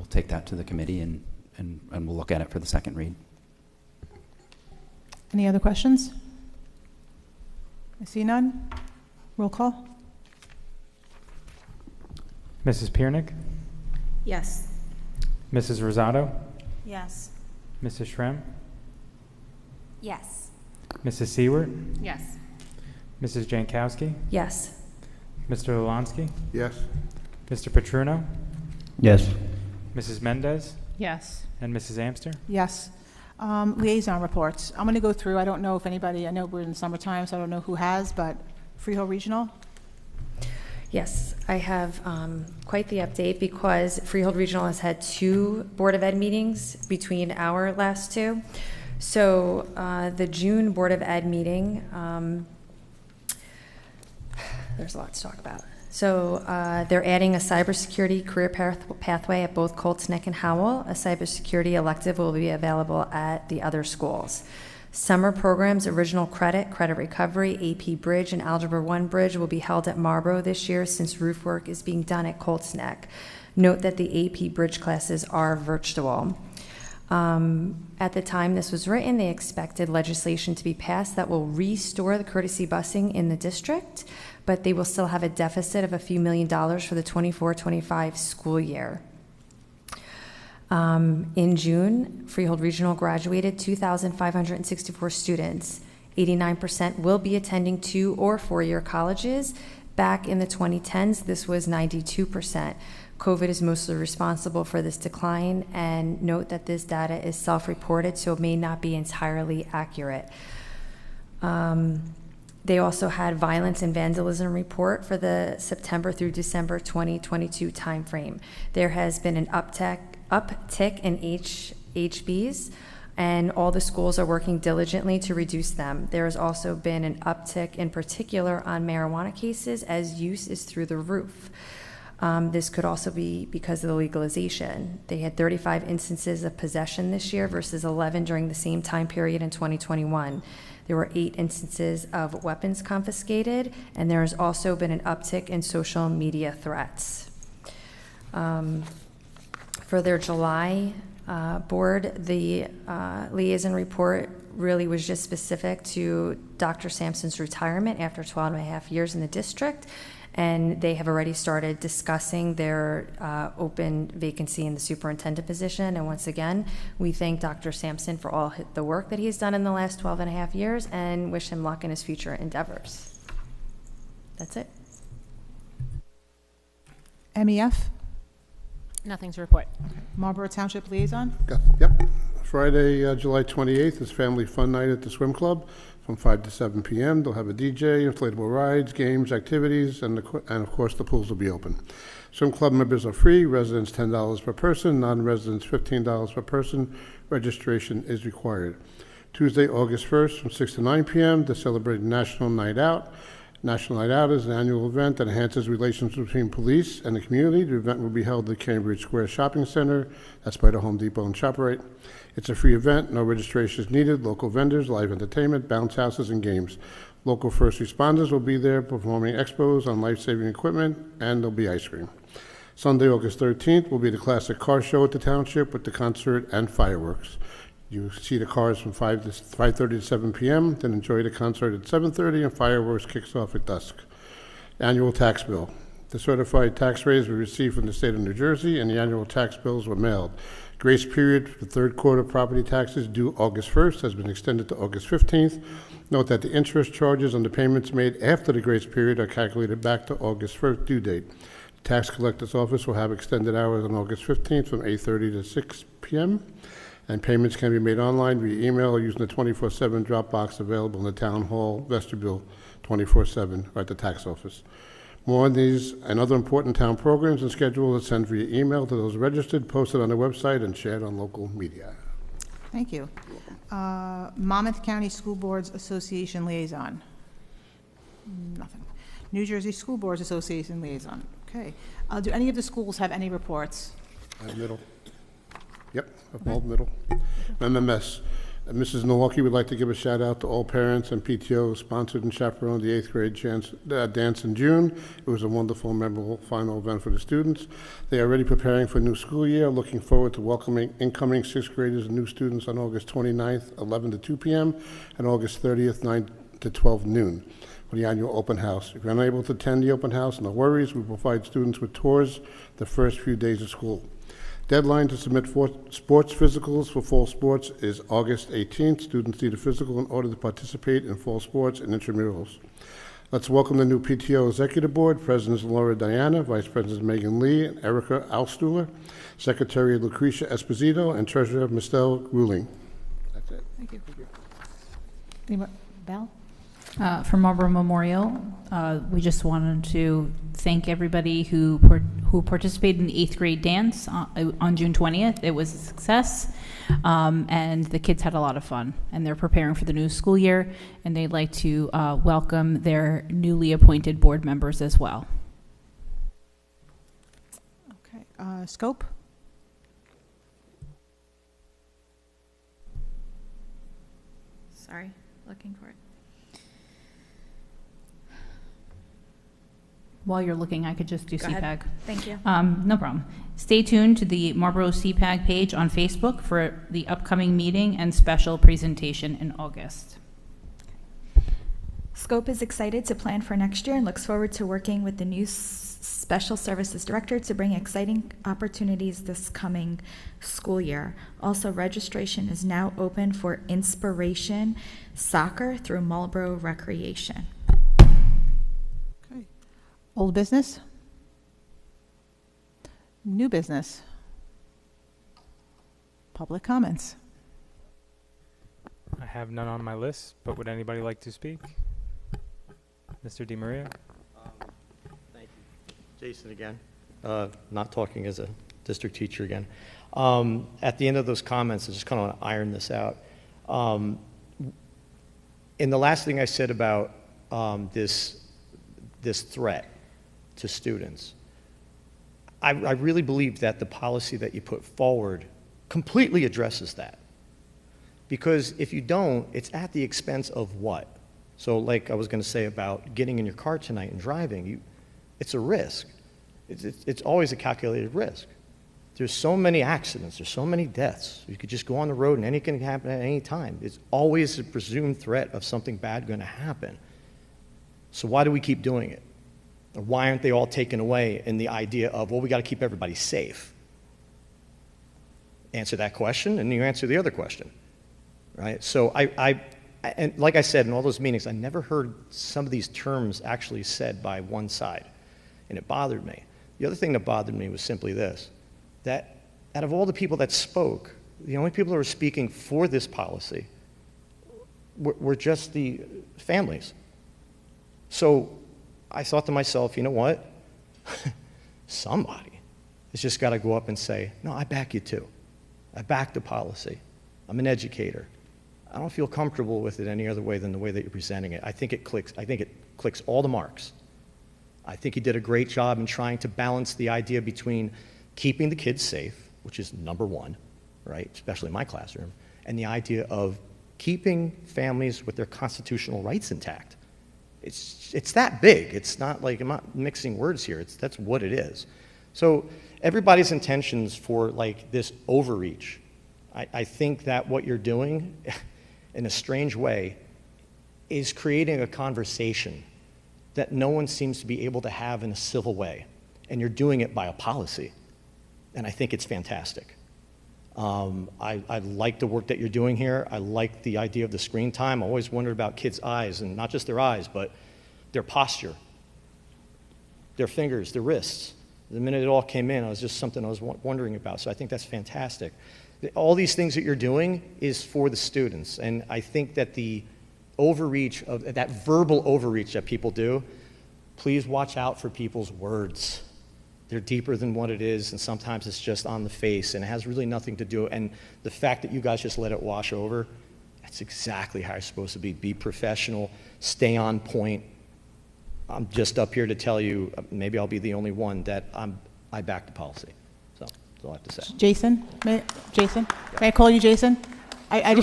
take that to the committee and we'll look at it for the second read. Any other questions? I see none. Roll call. Mrs. Piernick? Yes. Mrs. Rosado? Yes. Mrs. Shrem? Yes. Mrs. Seward? Yes. Mrs. Jankowski? Yes. Mr. Lewandowski? Yes. Mr. Petruno? Yes. Mrs. Mendez? Yes. And Mrs. Amster? Yes. Liaison reports. I'm going to go through. I don't know if anybody, I know we're in summertime, so I don't know who has, but Freehold Regional? Yes, I have quite the update because Freehold Regional has had 2 Board of Ed meetings between our last 2. So the June Board of Ed meeting, there's a lot to talk about. So they're adding a cybersecurity career pathway at both Colts Neck and Howell. A cybersecurity elective will be available at the other schools. Summer programs, original credit, credit recovery, AP Bridge, and Algebra 1 Bridge will be held at Marlboro this year since roof work is being done at Colts Neck. Note that the AP Bridge classes are virtual. At the time this was written, they expected legislation to be passed that will restore the courtesy busing in the district, but they will still have a deficit of a few $1 million for the 24-25 school year. In June, Freehold Regional graduated 2,564 students. 89% will be attending 2- or 4-year colleges. Back in the 2010s, this was 92%. COVID is mostly responsible for this decline, and note that this data is self-reported, so it may not be entirely accurate. They also had violence and vandalism report for the September through December 2022 timeframe. There has been an uptick in HBs, and all the schools are working diligently to reduce them. There has also been an uptick in particular on marijuana cases as use is through the roof. This could also be because of the legalization. They had 35 instances of possession this year versus 11 during the same time period in 2021. There were 8 instances of weapons confiscated, and there has also been an uptick in social media threats. For their July board, the liaison report really was just specific to Dr. Sampson's retirement after 12 and a half years in the district, and they have already started discussing their open vacancy in the superintendent position. And once again, we thank Dr. Sampson for all the work that he's done in the last 12 and a half years and wish him luck in his future endeavors. That's it. MEF? Nothing to report. Marlboro Township Liaison? Yep. Friday, July 28th is Family Fun Night at the Swim Club from 5 to 7 p.m. They'll have a DJ, inflatable rides, games, activities, and of course the pools will be open. Swim club members are free, residents $10 per person, non-residents $15 per person. Registration is required. Tuesday, August 1st from 6 to 9 p.m. to celebrate National Night Out. National Night Out is an annual event that enhances relations between police and the community. The event will be held at Cambridge Square Shopping Center. That's by the Home Depot and ShopRite. It's a free event. No registration is needed. Local vendors, live entertainment, bounce houses, and games. Local first responders will be there performing expos on life-saving equipment, and there'll be ice cream. Sunday, August 13th will be the classic car show at the township with the concert and fireworks. You see the cars from 5:30 to 7 p.m., then enjoy the concert at 7:30, and fireworks kicks off at dusk. Annual tax bill. The certified tax rates were received from the state of New Jersey, and the annual tax bills were mailed. Grace period for third quarter property taxes due August 1st has been extended to August 15th. Note that the interest charges on the payments made after the grace period are calculated back to August 1st due date. The tax collector's office will have extended hours on August 15th from 8:30 to 6 p.m. And payments can be made online via email or using the 24/7 drop box available in the Town Hall vestibule 24/7 or at the tax office. More on these and other important town programs and schedules are sent via email to those registered, posted on the website, and shared on local media. Thank you. Monmouth County School Boards Association Liaison. Nothing. New Jersey School Boards Association Liaison. Okay. Do any of the schools have any reports? Middle. Yep, Bald Middle. MMS. Mrs. Milwaukee would like to give a shout out to all parents and PTO sponsored and chaperoned the 8th grade dance in June. It was a wonderful, memorable final event for the students. They are already preparing for new school year, looking forward to welcoming incoming 6th graders and new students on August 29th, 11 to 2 p.m. and August 30th, 9 to 12 noon for the annual open house. If you're unable to attend the open house, no worries. We provide students with tours the first few days of school. Deadline to submit for sports physicals for fall sports is August 18th. Students need a physical in order to participate in fall sports and intramurals. Let's welcome the new PTO Executive Board, Presidents Laura Diana, Vice Presidents Megan Lee and Erica Alstuhler, Secretary Lucretia Esposito, and Treasurer Mistel Ruling. That's it. Thank you. Bell? For Marlboro Memorial, we just wanted to thank everybody who participated in the 8th grade dance on June 20th. It was a success, and the kids had a lot of fun, and they're preparing for the new school year, and they'd like to welcome their newly appointed board members as well. Okay. Scope? Sorry, looking for it. While you're looking, I could just do Go CPAG. ahead. Thank you. No problem. Stay tuned to the Marlboro CPAG page on Facebook for the upcoming meeting and special presentation in August. Scope is excited to plan for next year and looks forward to working with the new Special Services Director to bring exciting opportunities this coming school year. Also, registration is now open for Inspiration Soccer through Marlboro Recreation. Old business? New business? Public comments? I have none on my list, but would anybody like to speak? Mr. DiMaria? Thank you. Jason again, not talking as a district teacher again. At the end of those comments, I just kind of want to iron this out. In the last thing I said about this threat to students, I really believe that the policy that you put forward completely addresses that. Because if you don't, it's at the expense of what? So like I was going to say about getting in your car tonight and driving, it's a risk. It's always a calculated risk. There's so many accidents, there's so many deaths. You could just go on the road and anything can happen at any time. It's always a presumed threat of something bad going to happen. So why do we keep doing it? Or why aren't they all taken away in the idea of, well, we got to keep everybody safe? Answer that question, and you answer the other question, right? So and like I said in all those meetings, I never heard some of these terms actually said by one side, and it bothered me. The other thing that bothered me was simply this, that out of all the people that spoke, the only people who were speaking for this policy were just the families. So I thought to myself, you know what? Somebody has just got to go up and say, no, I back you too. I back the policy. I'm an educator. I don't feel comfortable with it any other way than the way that you're presenting it. I think it clicks all the marks. I think you did a great job in trying to balance the idea between keeping the kids safe, which is number one, right, especially in my classroom, and the idea of keeping families with their constitutional rights intact. It's that big. It's not like, I'm not mixing words here. That's what it is. So everybody's intentions for like this overreach I think that what you're doing, in a strange way, is creating a conversation that no one seems to be able to have in a civil way. And you're doing it by a policy. And I think it's fantastic. I like the work that you're doing here. I like the idea of the screen time. I always wondered about kids' eyes, and not just their eyes, but their posture, their fingers, their wrists. The minute it all came in, it was just something I was wondering about. So I think that's fantastic. All these things that you're doing is for the students. And I think that the overreach of that verbal overreach that people do, please watch out for people's words. They're deeper than what it is, and sometimes it's just on the face, and it has really nothing to do. And the fact that you guys just let it wash over, that's exactly how you're supposed to be. Be professional, stay on point. I'm just up here to tell you, maybe I'll be the only one that I back the policy. So that's all I have to say. Jason, may I call you Jason? I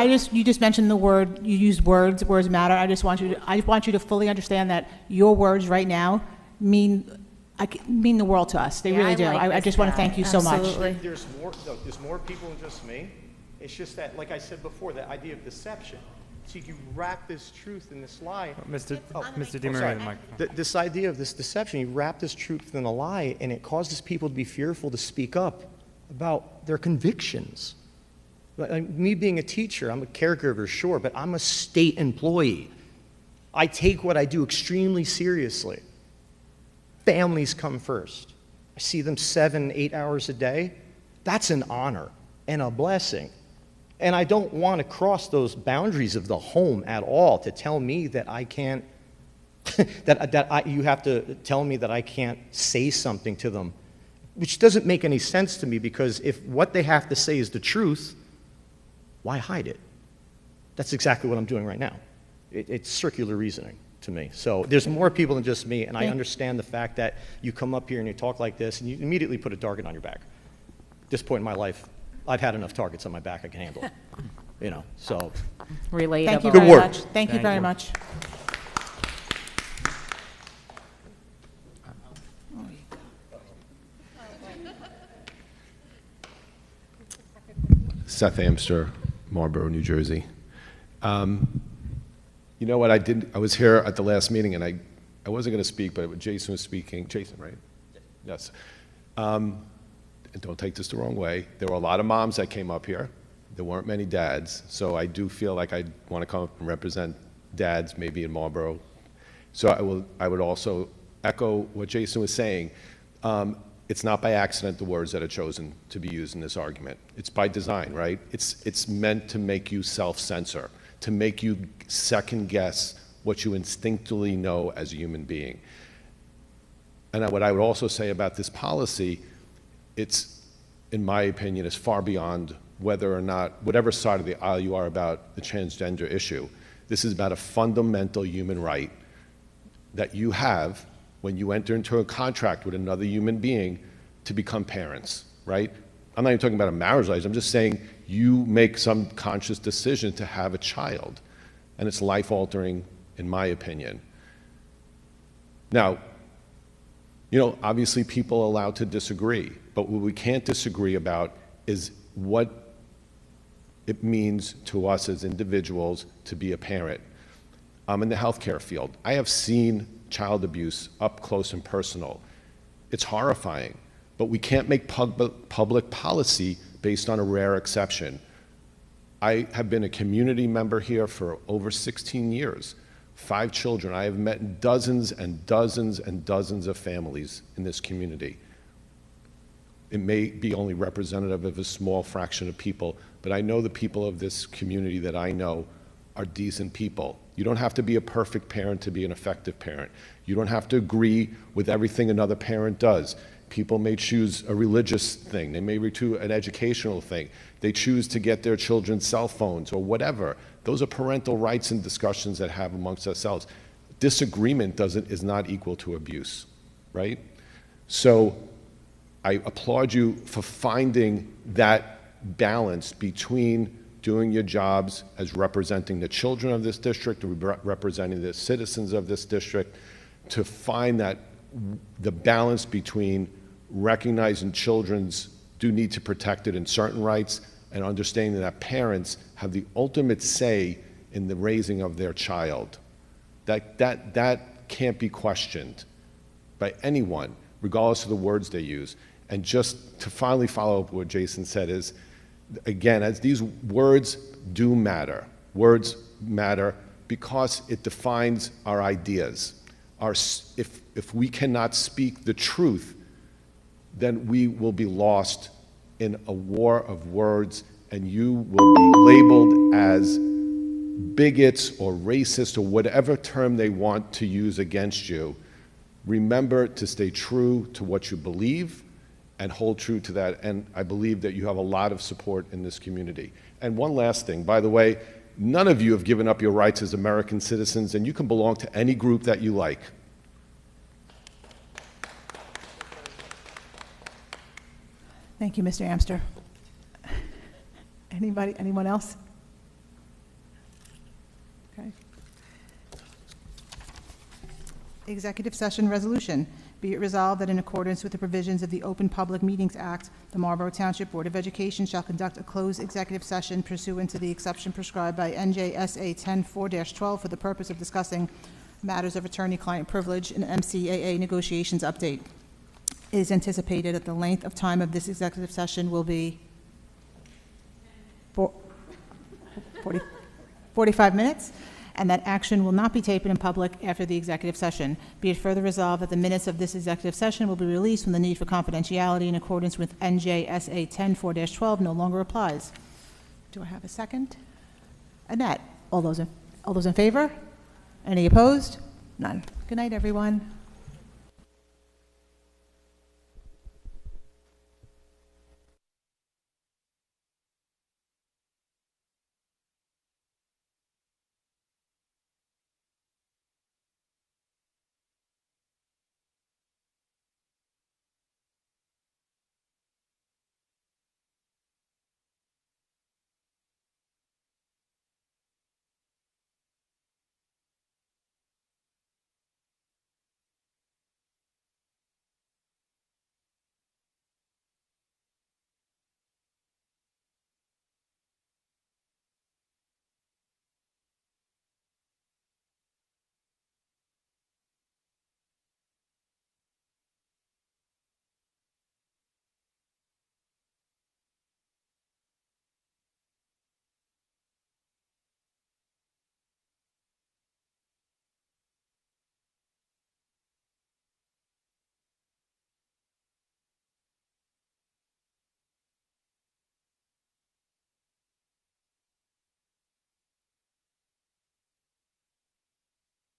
just, you just mentioned the word, you used words matter. I want you to fully understand that your words right now mean the world to us. They really do. I just want to thank you so much. There's more people than just me. It's just that, like I said before, the idea of deception. So you wrap this truth in this lie. Mr. DeMaria, the microphone. This idea of this deception, you wrap this truth in a lie, and it causes people to be fearful to speak up about their convictions. Like me being a teacher, I'm a caregiver, sure, but I'm a state employee. I take what I do extremely seriously. Families come first. I see them 7-8 hours a day. That's an honor and a blessing. And I don't want to cross those boundaries of the home at all to tell me that I can't, you have to tell me that I can't say something to them, which doesn't make any sense to me, because if what they have to say is the truth, why hide it? That's exactly what I'm doing right now. It's circular reasoning to me. So there's more people than just me, and I understand the fact that you come up here and you talk like this, and you immediately put a target on your back. At this point in my life, I've had enough targets on my back I can handle. You know, so. Relatable. Thank you Good very work. much. Thank you very much. Seth Amster, Marlboro, New Jersey. You know what I did? I was here at the last meeting, and I wasn't going to speak, but Jason was speaking. Jason, right? Yes. And don't take this the wrong way. There were a lot of moms that came up here. There weren't many dads, so I do feel like I want to come up and represent dads, maybe in Marlboro. So I would also echo what Jason was saying. It's not by accident the words that are chosen to be used in this argument. It's by design, right? It's meant to make you self-censor, to make you second-guess what you instinctively know as a human being. And what I would also say about this policy, it's, in my opinion, is far beyond whether or not, whatever side of the aisle you are about the transgender issue. This is about a fundamental human right that you have when you enter into a contract with another human being to become parents, right? I'm not even talking about a marriage license. I'm just saying you make some conscious decision to have a child, and it's life-altering, in my opinion. Now, you know, obviously people are allowed to disagree, but what we can't disagree about is what it means to us as individuals to be a parent. I'm in the healthcare field. I have seen child abuse up close and personal. It's horrifying, but we can't make public policy based on a rare exception. I have been a community member here for over 16 years, 5 children. I have met dozens and dozens and dozens of families in this community. It may be only representative of a small fraction of people, but I know the people of this community that I know are decent people. You don't have to be a perfect parent to be an effective parent. You don't have to agree with everything another parent does. People may choose a religious thing. They may choose an educational thing. They choose to get their children cell phones or whatever. Those are parental rights and discussions that have amongst ourselves. Disagreement is not equal to abuse, right? So I applaud you for finding that balance between doing your jobs as representing the children of this district, representing the citizens of this district, to find that the balance between recognizing children's do need to protect it in certain rights, and understanding that parents have the ultimate say in the raising of their child. That can't be questioned by anyone, regardless of the words they use. And just to finally follow up what Jason said is, again, as these words do matter. Words matter because it defines our ideas. If we cannot speak the truth, then we will be lost in a war of words, and you will be labeled as bigots or racist or whatever term they want to use against you. Remember to stay true to what you believe and hold true to that. And I believe that you have a lot of support in this community. And one last thing, by the way, none of you have given up your rights as American citizens, and you can belong to any group that you like. Thank you, Mr. Amster. Anyone else? Okay. Executive session resolution. Be it resolved that in accordance with the provisions of the Open Public Meetings Act, the Marlboro Township Board of Education shall conduct a closed executive session pursuant to the exception prescribed by NJSA 10-4-12 for the purpose of discussing matters of attorney-client privilege and MCAA negotiations update. It is anticipated that the length of time of this executive session will be 45 minutes, and that action will not be taken in public after the executive session. Be it further resolved that the minutes of this executive session will be released when the need for confidentiality in accordance with NJSA 10-4-12 no longer applies. Do I have a second? Annette, all those in favor? Any opposed? None. Good night, everyone.